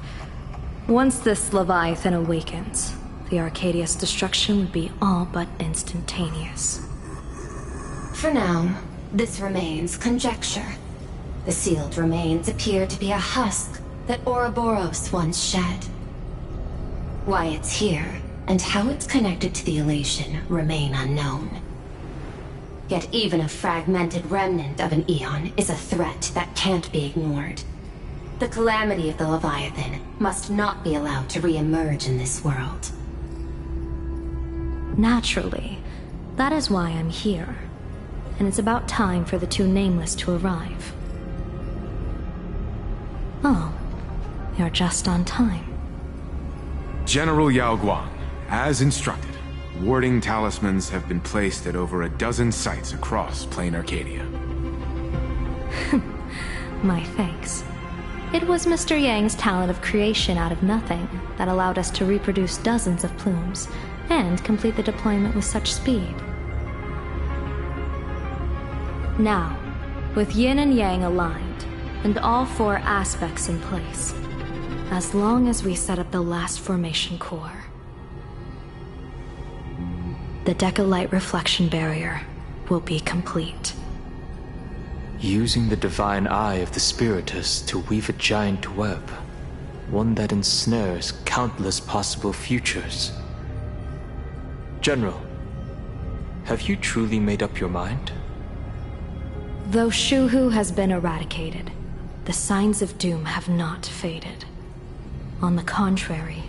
Once this Leviathan awakens, the Arcadia's destruction would be all but instantaneous. For now, this remains conjecture. The sealed remains appear to be a husk that Ouroboros once shed. Why it's here, and how it's connected to the elation, remain unknown. Yet even a fragmented remnant of an Eon is a threat that can't be ignored. The calamity of the Leviathan must not be allowed to re-emerge in this world. Naturally, that is why I'm here. And it's about time for the two Nameless to arrive. Oh, you're just on time. General Yao Guang, as instructed, warding talismans have been placed at over a dozen sites across plain Arcadia. My thanks. It was Mr. Yang's talent of creation out of nothing that allowed us to reproduce dozens of plumes and complete the deployment with such speed. Now, with yin and yang aligned, and all four aspects in place, as long as we set up the last formation core, the Decalight reflection barrier will be complete. Using the divine eye of the Spiritus to weave a giant web, one that ensnares countless possible futures. General, have you truly made up your mind? Though Shuhu has been eradicated, the signs of doom have not faded. On the contrary,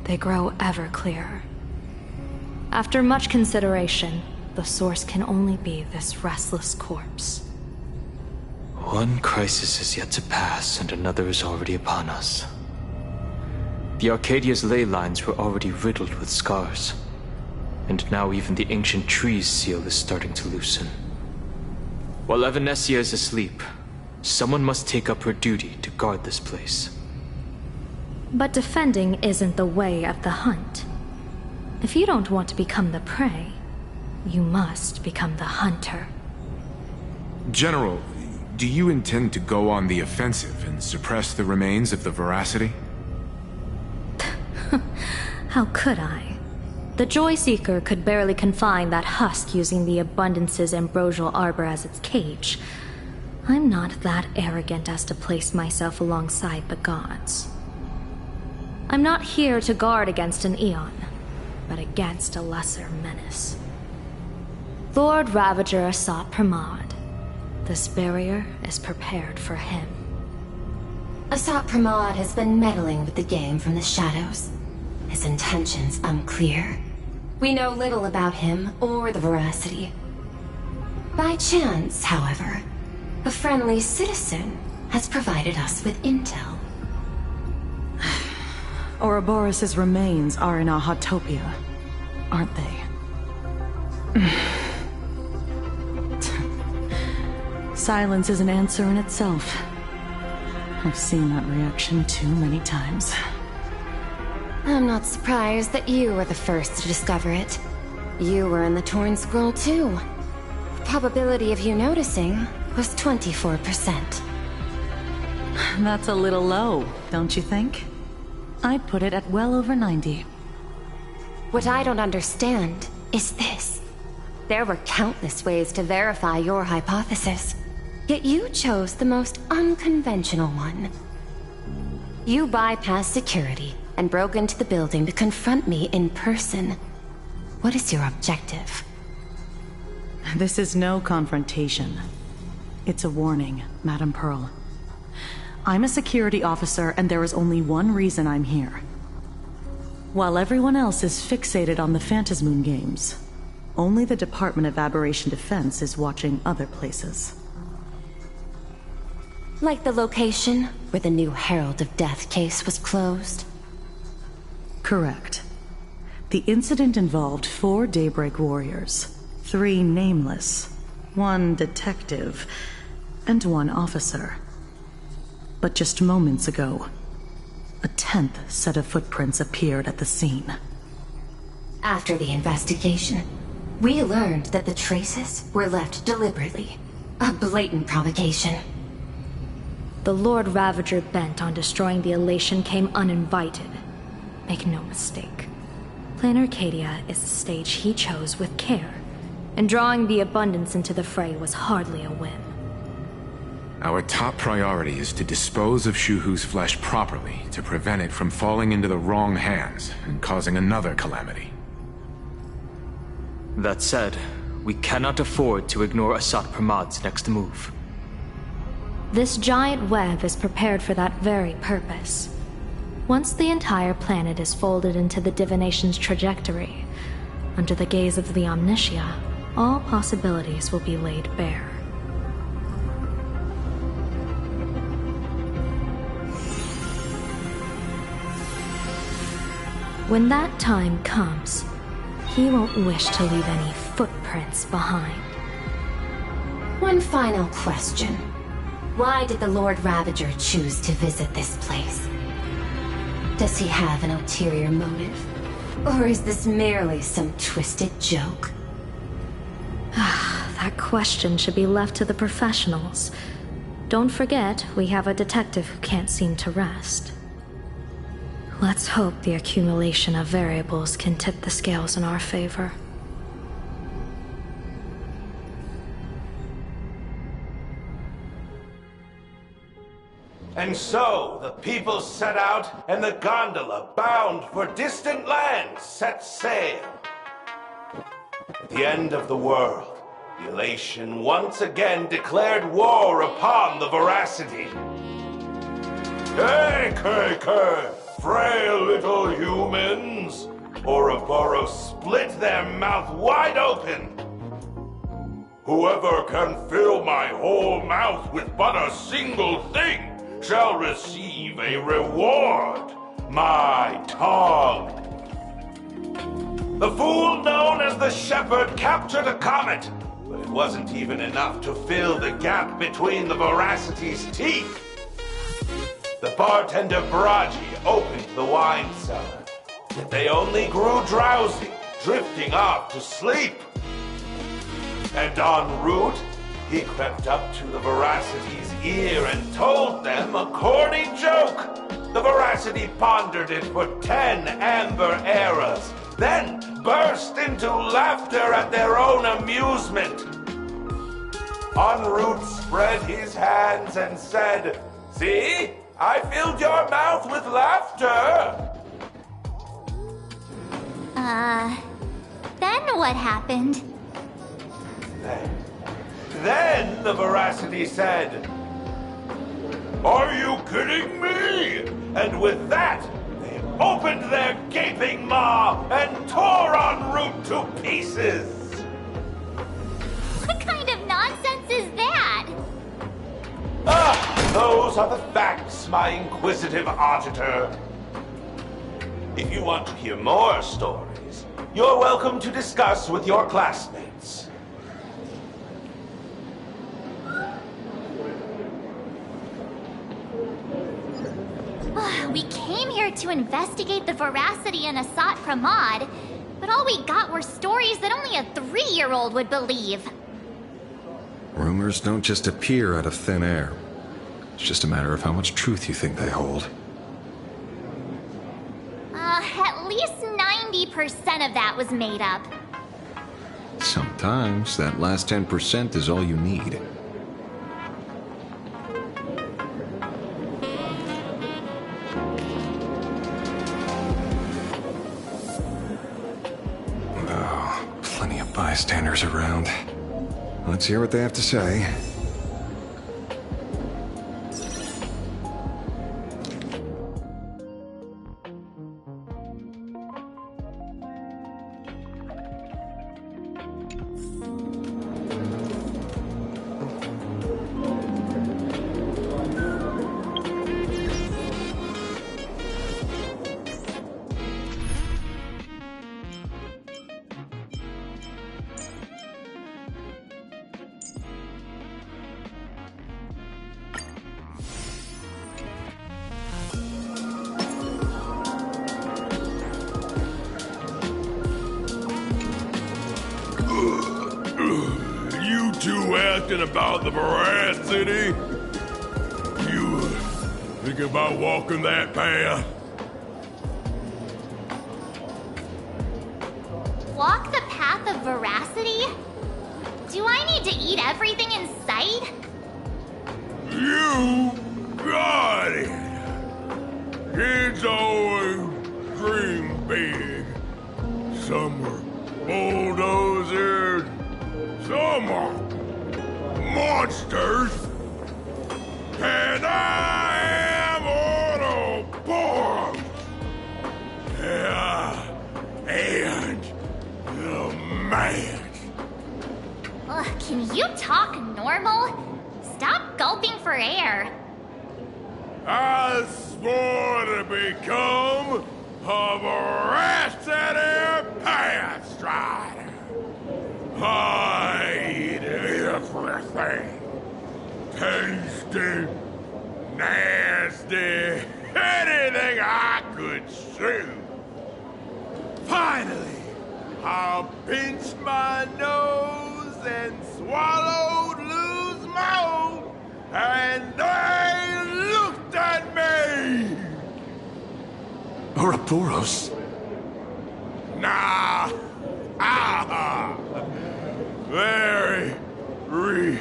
they grow ever clearer. After much consideration, the source can only be this restless corpse. One crisis is yet to pass, and another is already upon us. The Arcadia's ley lines were already riddled with scars, and now even the ancient tree's seal is starting to loosen. While Evanescia is asleep, someone must take up her duty to guard this place. But defending isn't the way of the hunt. If you don't want to become the prey, you must become the hunter. General, do you intend to go on the offensive and suppress the remains of the Veracity? How could I? The Joy Seeker could barely confine that husk using the Abundance's ambrosial arbor as its cage. I'm not that arrogant as to place myself alongside the gods. I'm not here to guard against an Eon, but against a lesser menace. Lord Ravager Hsr 4.3. This barrier is prepared for him. Hsr 4.3 has been meddling with the game from the shadows. His intentions unclear. We know little about him or the Veracity. By chance, however, a friendly citizen has provided us with intel. Ouroboros' remains are in Ahotopia, aren't they? Silence is an answer in itself. I've seen that reaction too many times. I'm not surprised that you were the first to discover it. You were in the Torn Scroll too. The probability of you noticing was 24%. That's a little low, don't you think? I'd put it at well over 90. What I don't understand is this. There were countless ways to verify your hypothesis, yet you chose the most unconventional one. You bypassed security and broke into the building to confront me in person. What is your objective? This is no confrontation. It's a warning, Madam Pearl. I'm a security officer, and there is only one reason I'm here. While everyone else is fixated on the Phantasmoon games, only the Department of Aberration Defense is watching other places. Like the location where the new Herald of Death case was closed? Correct. The incident involved 4 Daybreak warriors, 3 nameless, 1 detective, and 1 officer. But just moments ago, a 10th set of footprints appeared at the scene. After the investigation, we learned that the traces were left deliberately. A blatant provocation. The Lord Ravager bent on destroying the Elation came uninvited. Make no mistake. Plan Arcadia is the stage he chose with care, and drawing the Abundance into the fray was hardly a whim. Our top priority is to dispose of Shuhu's flesh properly to prevent it from falling into the wrong hands and causing another calamity. That said, we cannot afford to ignore Hsr 4.3's next move. This giant web is prepared for that very purpose. Once the entire planet is folded into the divination's trajectory, under the gaze of the Omnitia, all possibilities will be laid bare. When that time comes, he won't wish to leave any footprints behind. One final question. Why did the Lord Ravager choose to visit this place? Does he have an ulterior motive? Or is this merely some twisted joke? That question should be left to the professionals. Don't forget, we have a detective who can't seem to rest. Let's hope the accumulation of variables can tip the scales in our favor. And so, the people set out, and the gondola, bound for distant lands, set sail. At the end of the world, the Elation once again declared war upon the Veracity. Hey, frail little humans! Ouroboros split their mouth wide open. Whoever can fill my whole mouth with but a single thing shall receive a reward, my tongue. The fool known as the Shepherd captured a comet, but it wasn't even enough to fill the gap between the Veracity's teeth. The bartender Baraji opened the wine cellar, yet they only grew drowsy, drifting off to sleep. And en route, he crept up to the Veracity's ear and told them a corny joke. The Veracity pondered it for 10 amber eras, then burst into laughter at their own amusement. En route spread his hands and said, "See, I filled your mouth with laughter." Then what happened? Then the Veracity said, "Are you kidding me?" And with that, they opened their gaping maw and tore en route to pieces. What kind of nonsense is that? Those are the facts, my inquisitive auditor. If you want to hear more stories, you're welcome to discuss with your classmates. We came here to investigate the Veracity in Hsr 4.3, but all we got were stories that only a 3-year-old would believe. Rumors don't just appear out of thin air. It's just a matter of how much truth you think they hold. At least 90% of that was made up. Sometimes that last 10% is all you need. Plenty of bystanders around. Let's hear what they have to say. You two asking about the Veracity? You thinking about walking that path? Walk the path of Veracity? Do I need to eat everything in sight? You got it! Kids always dream big. Some are bulldozers, some are monsters, and I am Autobot! Yeah, and the man. Can you talk normal? Stop gulping for air. I swore to become a Veracity Path Strider. I eat everything. Taste filthy, nasty, anything I could chew. Finally, I pinched my nose and swallowed loose moan, and they looked at me. Ouroboros? Nah. Ah. Very regrettable.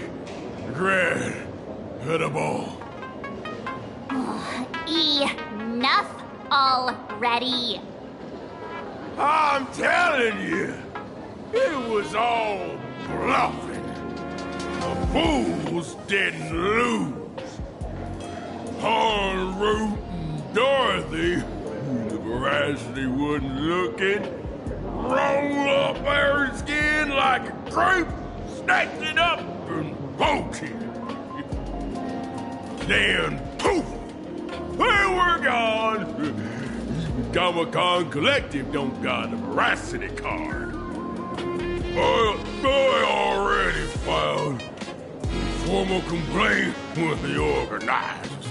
Enough already. I'm telling you, it was all bluffing. The fools didn't lose. En route and Dorothy, the veracity wasn't looking, roll up her skin like a grape, snatched it up and bolted. Then, poof, they were gone. Comic-Con Collective don't got a veracity card. I already filed a formal complaint with the organizers.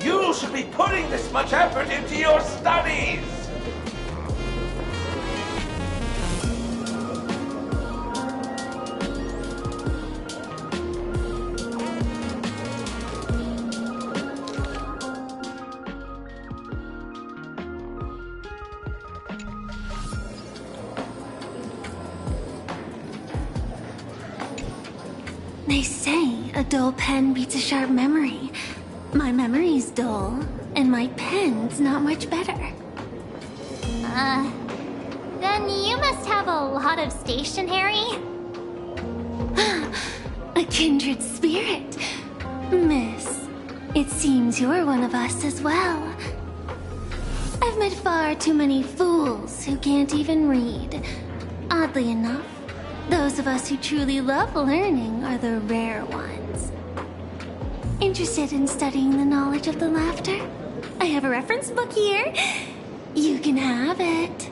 You should be putting this much effort into your studies! They say a dull pen beats a sharp memory. My memory's dull, and my pen's not much better. Then you must have a lot of stationery? A kindred spirit. Miss, it seems you're one of us as well. I've met far too many fools who can't even read. Oddly enough, those of us who truly love learning are the rare ones. Interested in studying the knowledge of the laughter? I have a reference book here. You can have it.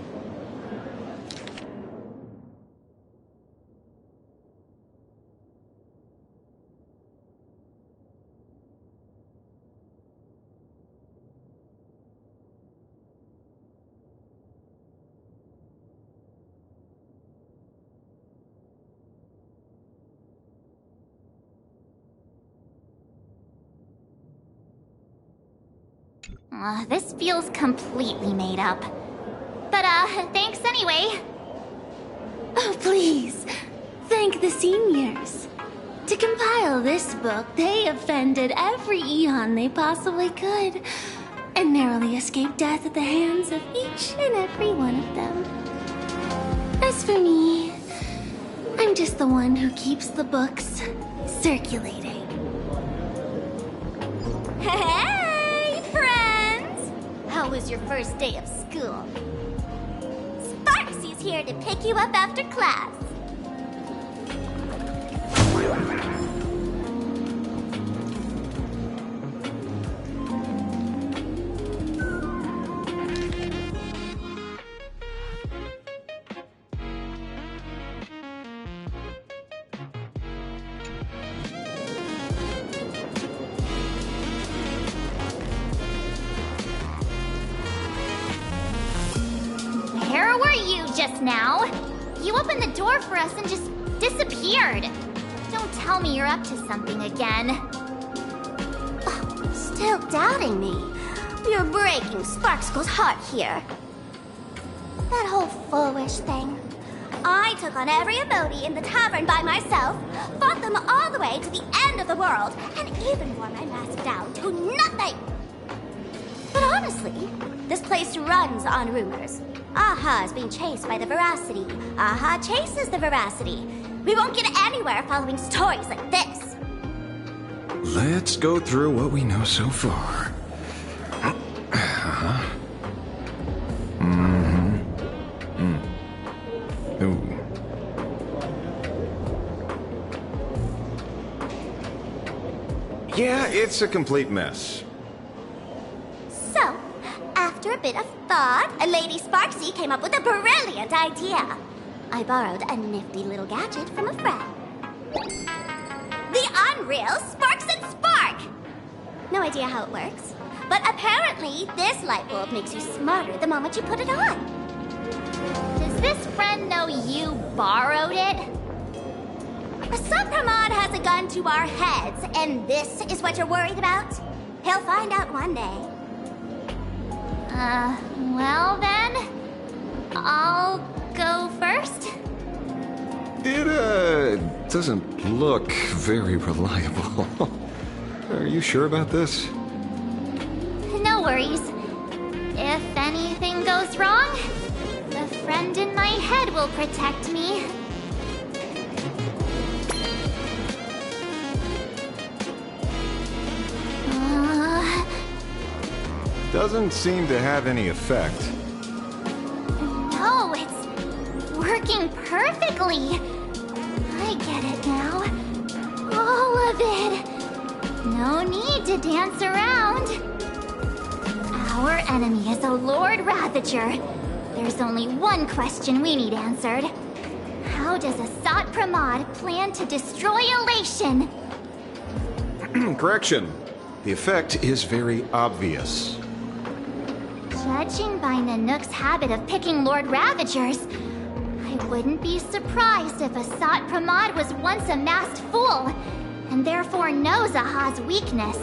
This feels completely made up. But, thanks anyway. Oh, please. Thank the seniors. To compile this book, they offended every Eon they possibly could, and narrowly escaped death at the hands of each and every one of them. As for me, I'm just the one who keeps the books circulating. Hey, friends! How was your first day of school? Sparksy's here to pick you up after class. Where were you just now? You opened the door for us and just disappeared. Don't tell me you're up to something again. Still doubting me? You're breaking Sparkskull's heart here. That whole foolish thing. I took on every abode in the tavern by myself, fought them all the way to the end of the world, and even wore my mask down to nothing! But honestly, this place runs on rumors. Aha is being chased by the Veracity. Aha chases the Veracity. We won't get anywhere following stories like this. Let's go through what we know so far. Ooh. Yeah, it's a complete mess. So, after a bit of thought, Lady Sparksy came up with a brilliant idea. I borrowed a nifty little gadget from a friend. The unreal Sparks and Spark! No idea how it works, but apparently this light bulb makes you smarter the moment you put it on. Does this friend know you borrowed it? Hsr 4.3 has a gun to our heads, and this is what you're worried about? He'll find out one day. Well then, I'll go first. It, doesn't look very reliable. Are you sure about this? No worries. If anything goes wrong, the friend in my head will protect me. Doesn't seem to have any effect. No, it's working perfectly. I get it now. All of it. No need to dance around. Our enemy is a Lord Ravager. There's only one question we need answered. How does Hsr 4.3 plan to destroy Elation? Correction. The effect is very obvious. Judging by Nanook's habit of picking Lord Ravagers, I wouldn't be surprised if Hsr 4.3 was once a masked fool, and therefore knows Aha's weakness.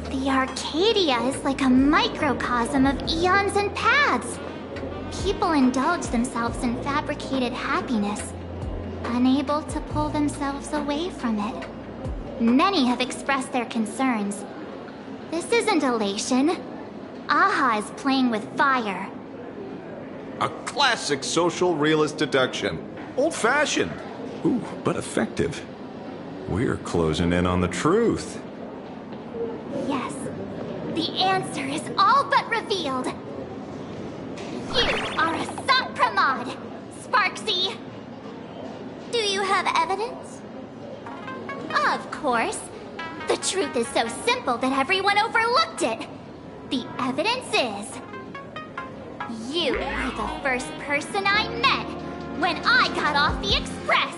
The Arcadia is like a microcosm of eons and paths. People indulge themselves in fabricated happiness, unable to pull themselves away from it. Many have expressed their concerns. This isn't elation. Aha is playing with fire. A classic social realist deduction. Old-fashioned. Ooh, but effective. We're closing in on the truth. Yes, the answer is all but revealed. You are Hsr 4.3, Sparksy. Do you have evidence? Of course. The truth is so simple that everyone overlooked it. The evidence is... you were the first person I met when I got off the express.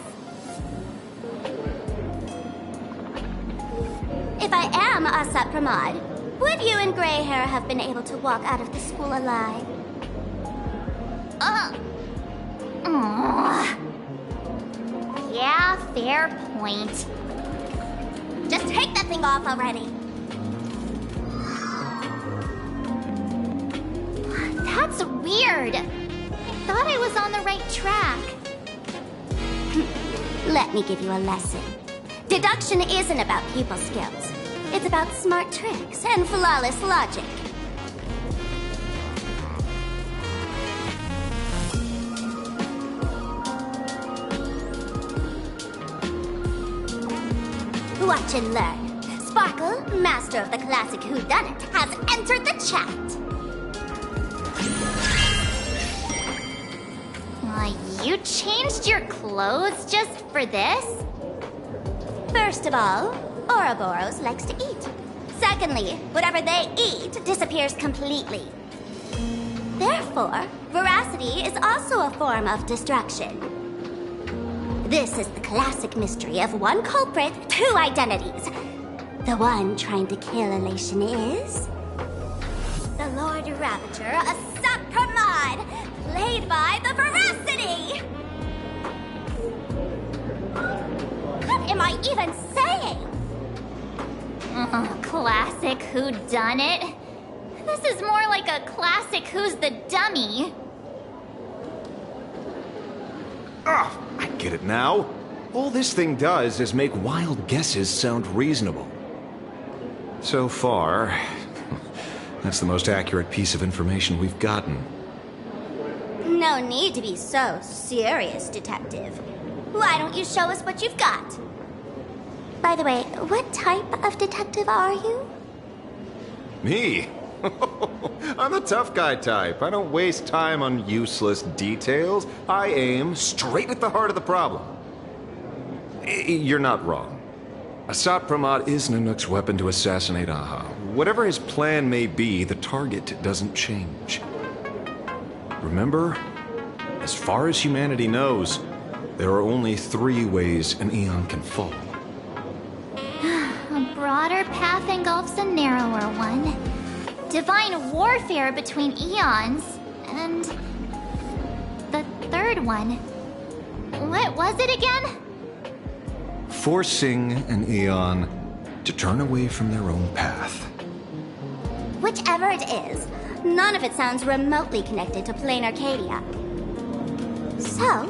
If I am Hsr 4.3, would you and Grey Hair have been able to walk out of the school alive? Yeah, fair point. Just take that thing off already. That's weird. I thought I was on the right track. Let me give you a lesson. Deduction isn't about people skills. It's about smart tricks and flawless logic. Watch and learn. Sparkle, master of the classic whodunit, has entered the chat. You changed your clothes just for this? First of all, Ouroboros likes to eat. Secondly, whatever they eat disappears completely. Therefore, veracity is also a form of destruction. This is the classic mystery of one culprit, two identities. The one trying to kill Elation is... the Lord Ravager, Hsr 4.3, played by the Veracity! What am I even saying? Classic whodunit? This is more like a classic Who's the Dummy. I get it now. All this thing does is make wild guesses sound reasonable. So far, that's the most accurate piece of information we've gotten. No need to be so serious, Detective. Why don't you show us what you've got? By the way, what type of detective are you? Me? I'm the tough guy type. I don't waste time on useless details. I aim straight at the heart of the problem. You're not wrong. Hsr 4.3 is Nanook's weapon to assassinate Aha. Whatever his plan may be, the target doesn't change. Remember, as far as humanity knows, there are only 3 ways an Eon can fall. path engulfs a narrower one. Divine warfare between eons, and the third one. What was it again? Forcing an eon to turn away from their own path. Whichever it is, none of it sounds remotely connected to Plain Arcadia. So,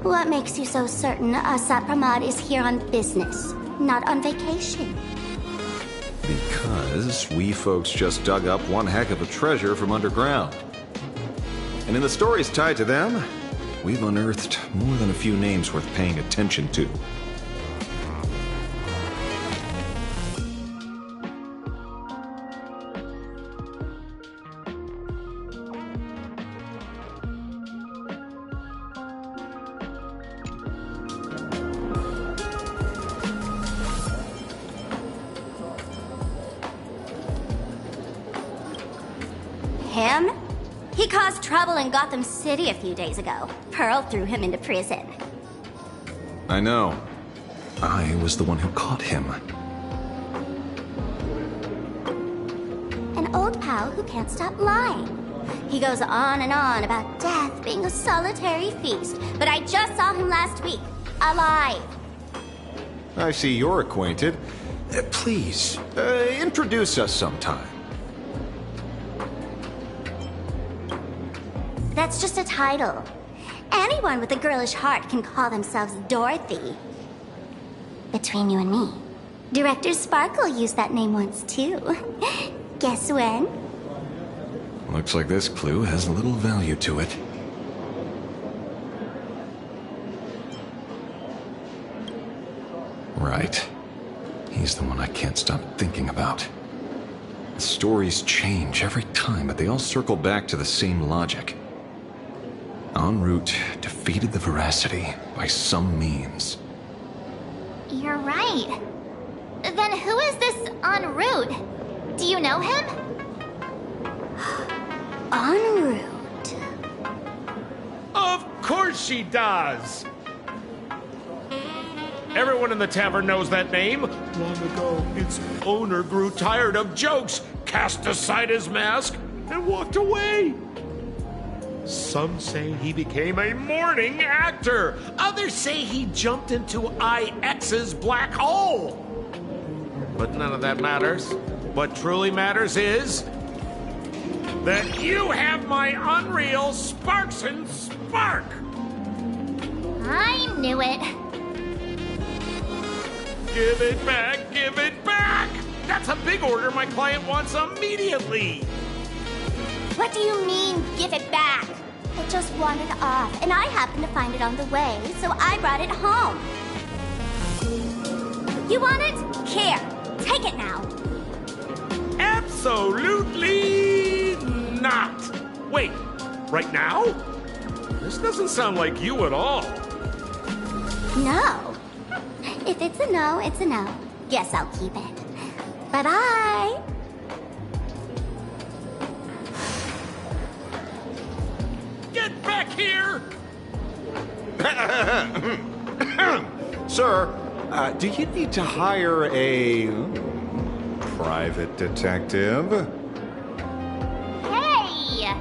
what makes you so certain Hsr 4.3 is here on business, not on vacation? Because we folks just dug up one heck of a treasure from underground. And in the stories tied to them, we've unearthed more than a few names worth paying attention to. Him? He caused trouble in Gotham City a few days ago. Pearl threw him into prison. I know. I was the one who caught him. An old pal who can't stop lying. He goes on and on about death being a solitary feast, but I just saw him last week, alive. I see you're acquainted. Please, introduce us sometime. That's just a title. Anyone with a girlish heart can call themselves Dorothy. Between you and me, Director Sparkle used that name once too. Guess when? Looks like this clue has a little value to it. Right. He's the one I can't stop thinking about. The stories change every time, but they all circle back to the same logic. En route defeated the Veracity by some means. You're right. Then who is this en route? Do you know him? En route. Of course she does! Everyone in the tavern knows that name. Long ago, its owner grew tired of jokes, cast aside his mask, and walked away. Some say he became a morning actor. Others say he jumped into IX's black hole. But none of that matters. What truly matters is that you have my unreal Sparks and Spark. I knew it. Give it back, give it back! That's a big order my client wants immediately. What do you mean, give it back? It just wandered off, and I happened to find it on the way, so I brought it home. You want it? Here, take it now. Absolutely not. Wait, right now? This doesn't sound like you at all. No. If it's a no, it's a no. Guess I'll keep it. Bye-bye. Get back here! Sir, do you need to hire a private detective? Hey!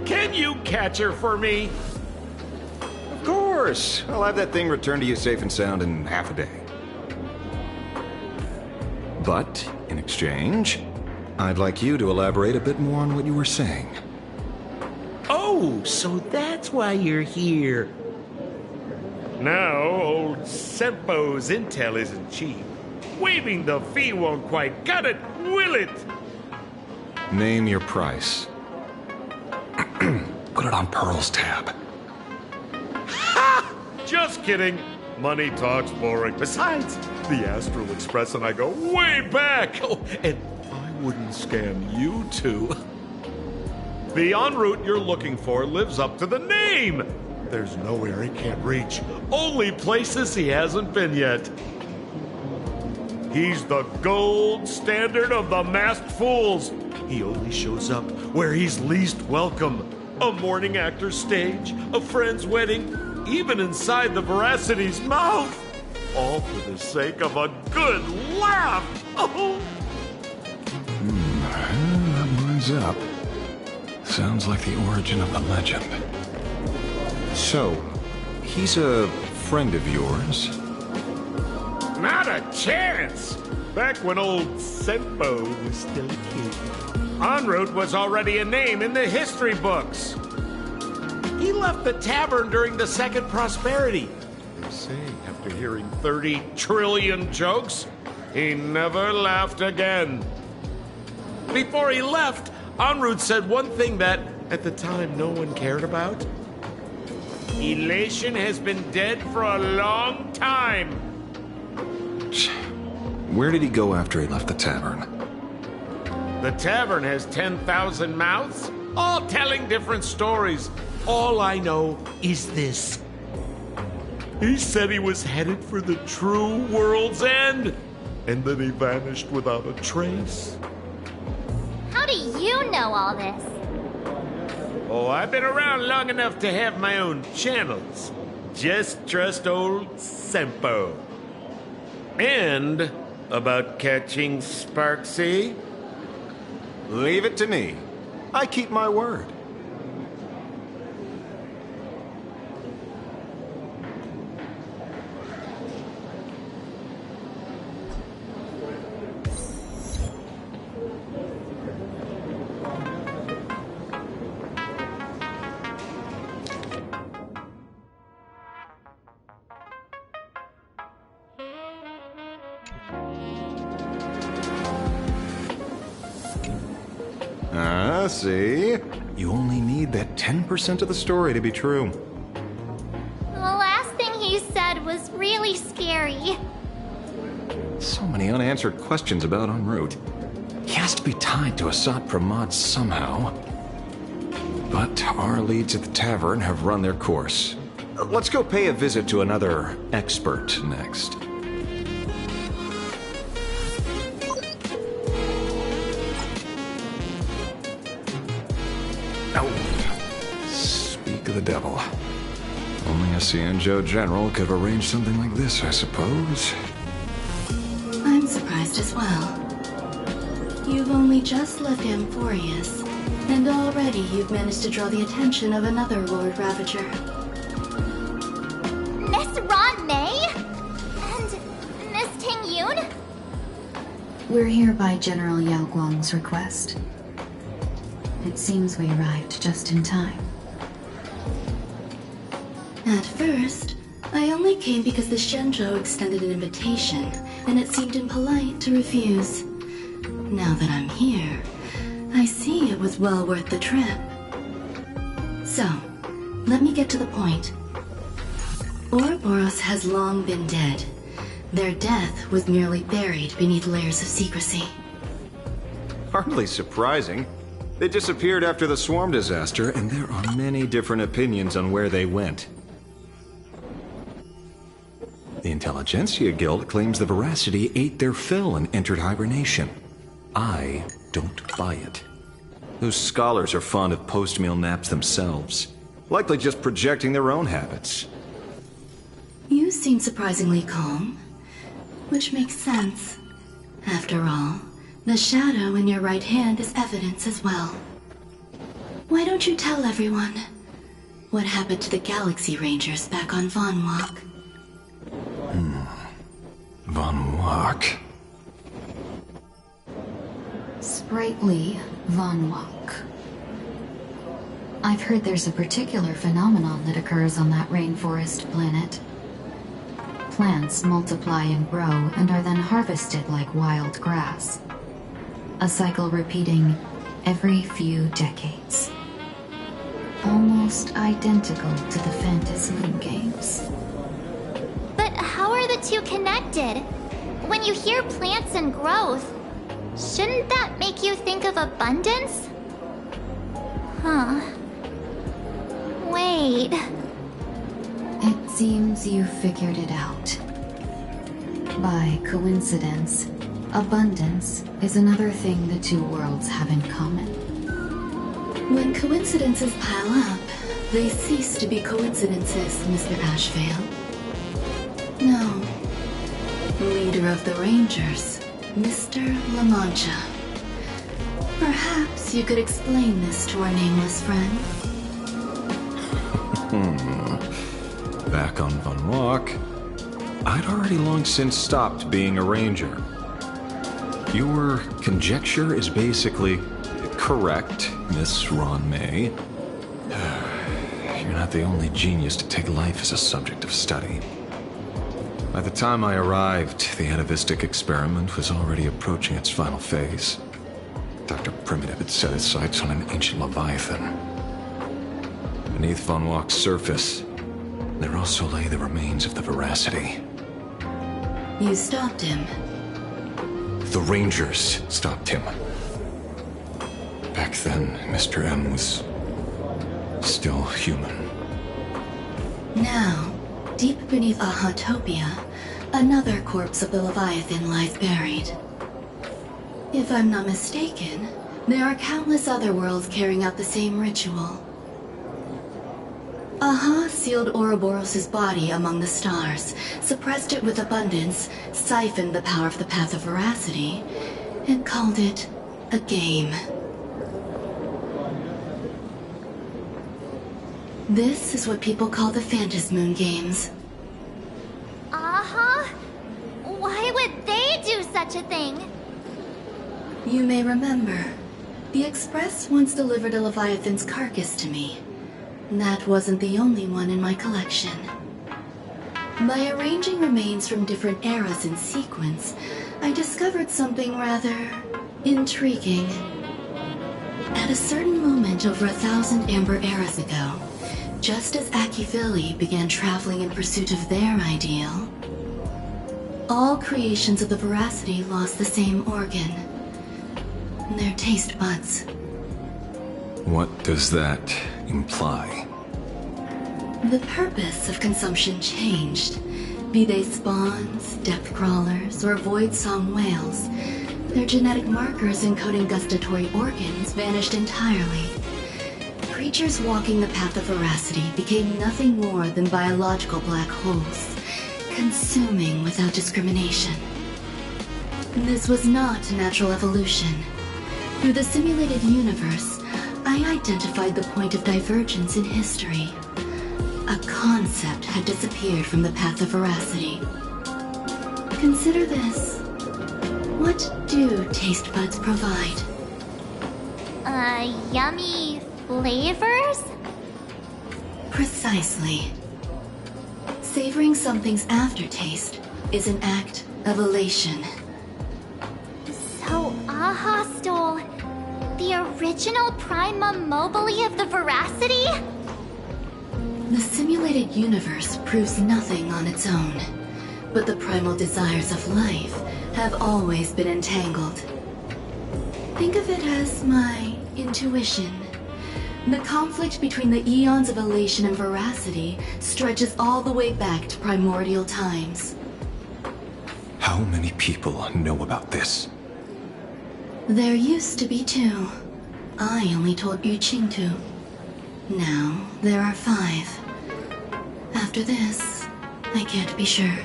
Can you catch her for me? Of course. I'll have that thing returned to you safe and sound in half a day. But, in exchange, I'd like you to elaborate a bit more on what you were saying. Oh, so that's why you're here. No, old Sempo's intel isn't cheap. Waiving the fee won't quite cut it, will it? Name your price. Put it on Pearl's tab. Ha! Just kidding. Money talks boring. Besides, the Astral Express and I go way back. Oh, and I wouldn't scam you two. The en route you're looking for lives up to the name. There's nowhere he can't reach. Only places he hasn't been yet. He's the gold standard of the masked fools. He only shows up where he's least welcome. A morning actor's stage, a friend's wedding, even inside the Veracity's mouth. All for the sake of a good laugh! Oh. That lines up. Sounds like the origin of the legend. So, he's a friend of yours? Not a chance! Back when old Senpo was still a kid, en route was already a name in the history books. He left the tavern during the Second Prosperity. They say after hearing 30 trillion jokes, he never laughed again. Before he left, en route said one thing that, at the time, no one cared about. Elation has been dead for a long time. Where did he go after he left the tavern? The tavern has 10,000 mouths, all telling different stories. All I know is this. He said he was headed for the true world's end, and then he vanished without a trace. How do you know all this? Oh, I've been around long enough to have my own channels. Just trust old Senpo. And about catching Sparksy? Leave it to me. I keep my word. See? You only need that 10% of the story to be true. The last thing he said was really scary. So many unanswered questions about en route. He has to be tied to Hsr 4.3 somehow. But our leads at the tavern have run their course. Let's go pay a visit to another expert next. Speak of the devil. Only a Cianjo general could have arranged something like this, I suppose. I'm surprised as well. You've only just left Amphorius, and already you've managed to draw the attention of another Lord Ravager. Miss Ron May? And Miss Ting Yoon? We're here by General Yao Guang's request. It seems we arrived just in time. At first, I only came because the Shenzhou extended an invitation, and it seemed impolite to refuse. Now that I'm here, I see it was well worth the trip. So, let me get to the point. Ouroboros has long been dead. Their death was merely buried beneath layers of secrecy. Hardly surprising. They disappeared after the swarm disaster, and there are many different opinions on where they went. The Intelligentsia Guild claims the Veracity ate their fill and entered hibernation. I don't buy it. Those scholars are fond of post-meal naps themselves, likely just projecting their own habits. You seem surprisingly calm, which makes sense. After all, the shadow in your right hand is evidence as well. Why don't you tell everyone what happened to the Galaxy Rangers back on Von Walk? Von Walk. Sprightly Von Walk. I've heard there's a particular phenomenon that occurs on that rainforest planet. Plants multiply and grow and are then harvested like wild grass. A cycle repeating every few decades. Almost identical to the Phantom Moon games. But how are the two connected? When you hear plants and growth, shouldn't that make you think of abundance? Huh. Wait. It seems you figured it out. By coincidence, abundance is another thing the two worlds have in common. When coincidences pile up, they cease to be coincidences, Mr. Ashvale. No, Leader of the Rangers, Mr. La Mancha. Perhaps you could explain this to our nameless friend. Back on Von Walk, I'd already long since stopped being a ranger. Your conjecture is basically correct, Miss Ron May. You're not the only genius to take life as a subject of study. By the time I arrived, the atavistic experiment was already approaching its final phase. Dr. Primitive had set his sights on an ancient leviathan. Beneath Von Walk's surface, there also lay the remains of the Veracity. You stopped him. The Rangers stopped him. Back then, Mr. M was still human. Now, deep beneath Ahatopia, another corpse of the Leviathan lies buried. If I'm not mistaken, there are countless other worlds carrying out the same ritual. Aha sealed Ouroboros' body among the stars, suppressed it with abundance, siphoned the power of the Path of Veracity, and called it a game. This is what people call the Phantasmoon Games. Uh-huh. Why would they do such a thing? You may remember, the Express once delivered a Leviathan's carcass to me. That wasn't the only one in my collection. By arranging remains from different eras in sequence, I discovered something rather intriguing. At a certain moment over 1,000 Amber eras ago, just as Akifili began traveling in pursuit of their ideal, all creations of the Veracity lost the same organ, their taste buds. What does that imply? The purpose of consumption changed. Be they spawns, depth crawlers, or void-song whales, their genetic markers encoding gustatory organs vanished entirely. Creatures walking the path of Veracity became nothing more than biological black holes, consuming without discrimination. This was not natural evolution. Through the simulated universe, I identified the point of divergence in history. A concept had disappeared from the path of Veracity. Consider this. What do taste buds provide? Yummy flavors? Precisely. Savoring something's aftertaste is an act of elation. So Aha stole the original primum mobile of the Veracity? The simulated universe proves nothing on its own, but the primal desires of life have always been entangled. Think of it as my intuition. The conflict between the eons of elation and Veracity stretches all the way back to primordial times. How many people know about this? There used to be 2. I only told Yu Qingtu. Now, there are 5. After this, I can't be sure.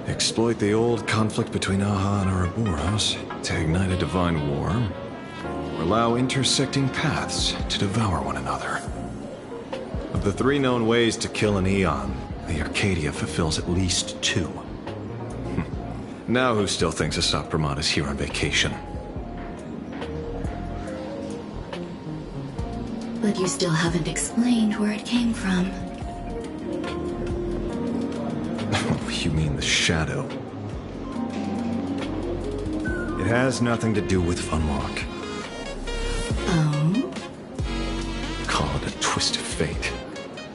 Exploit the old conflict between Aha and Ouroboros to ignite a divine war, or allow intersecting paths to devour one another. Of the 3 known ways to kill an Eon, the Arcadia fulfills at least 2. Now who still thinks Hsr 4.3 is here on vacation? But you still haven't explained where it came from. You mean the shadow? It has nothing to do with Von Walk. Oh? Call it a twist of fate.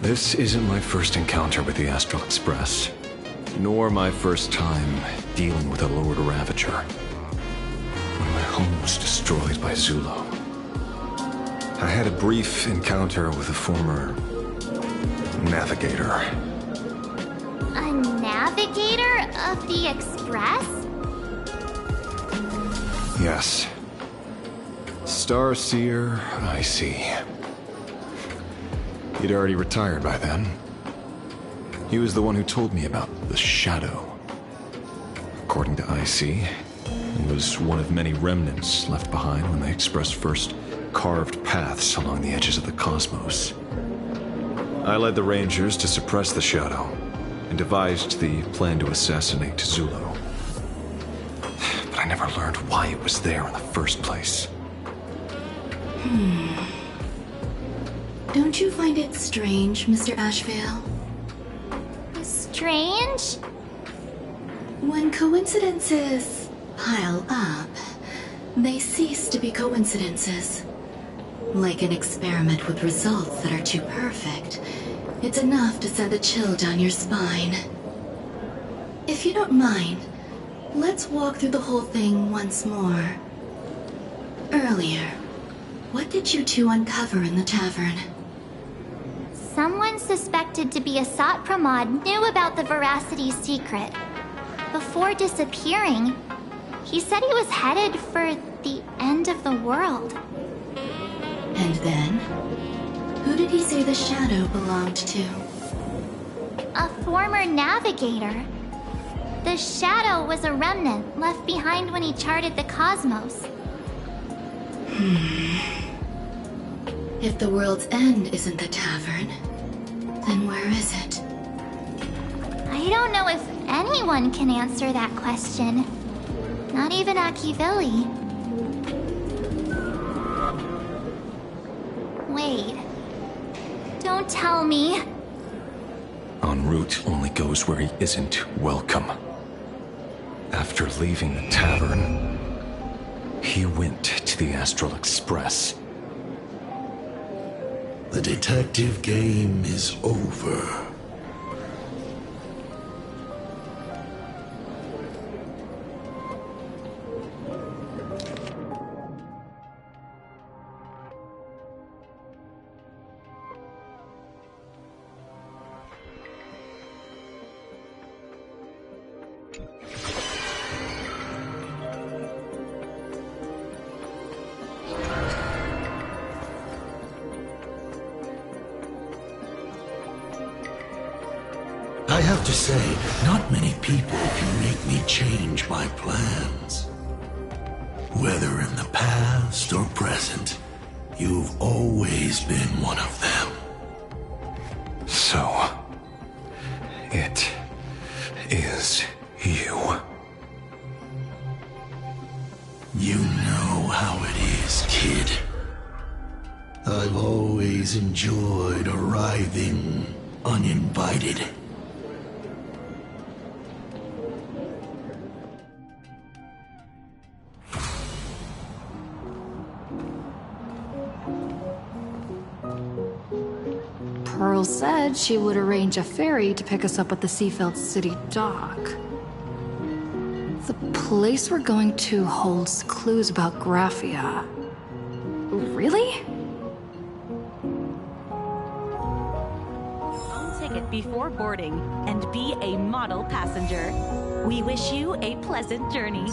This isn't my first encounter with the Astral Express, nor my first time dealing with a Lord Ravager. When my home was destroyed by Zulo, I had a brief encounter with a former navigator. A navigator of the Express? Yes. Starseer, I see. He'd already retired by then. He was the one who told me about the shadow. according to IC. It was one of many remnants left behind when the Express first carved paths along the edges of the cosmos. I led the Rangers to suppress the Shadow and devised the plan to assassinate Zulu. But I never learned why it was there in the first place. Don't you find it strange, Mr. Ashvale? Strange? When coincidences pile up, they cease to be coincidences. Like an experiment with results that are too perfect, it's enough to send a chill down your spine. If you don't mind, let's walk through the whole thing once more. Earlier, what did you two uncover in the tavern? Someone suspected to be Hsr 4.3 knew about the Veracity secret. Before disappearing, he said he was headed for the end of the world. And then? Who did he say the Shadow belonged to? A former navigator. The Shadow was a remnant left behind when he charted the cosmos. If the world's end isn't the tavern, then where is it? I don't know if anyone can answer that question. Not even Akivilli. Wait. Don't tell me. En route only goes where he isn't welcome. After leaving the tavern, he went to the Astral Express. The detective game is over. I have to say, not many people can make me change my plans. Whether in the past or present, you've always been one of them. So, it is you. You know how it is, kid. I've always enjoyed arriving uninvited. Pearl said she would arrange a ferry to pick us up at the Seafeld City dock. The place we're going to holds clues about Graphia. Really? Own ticket before boarding and be a model passenger. We wish you a pleasant journey.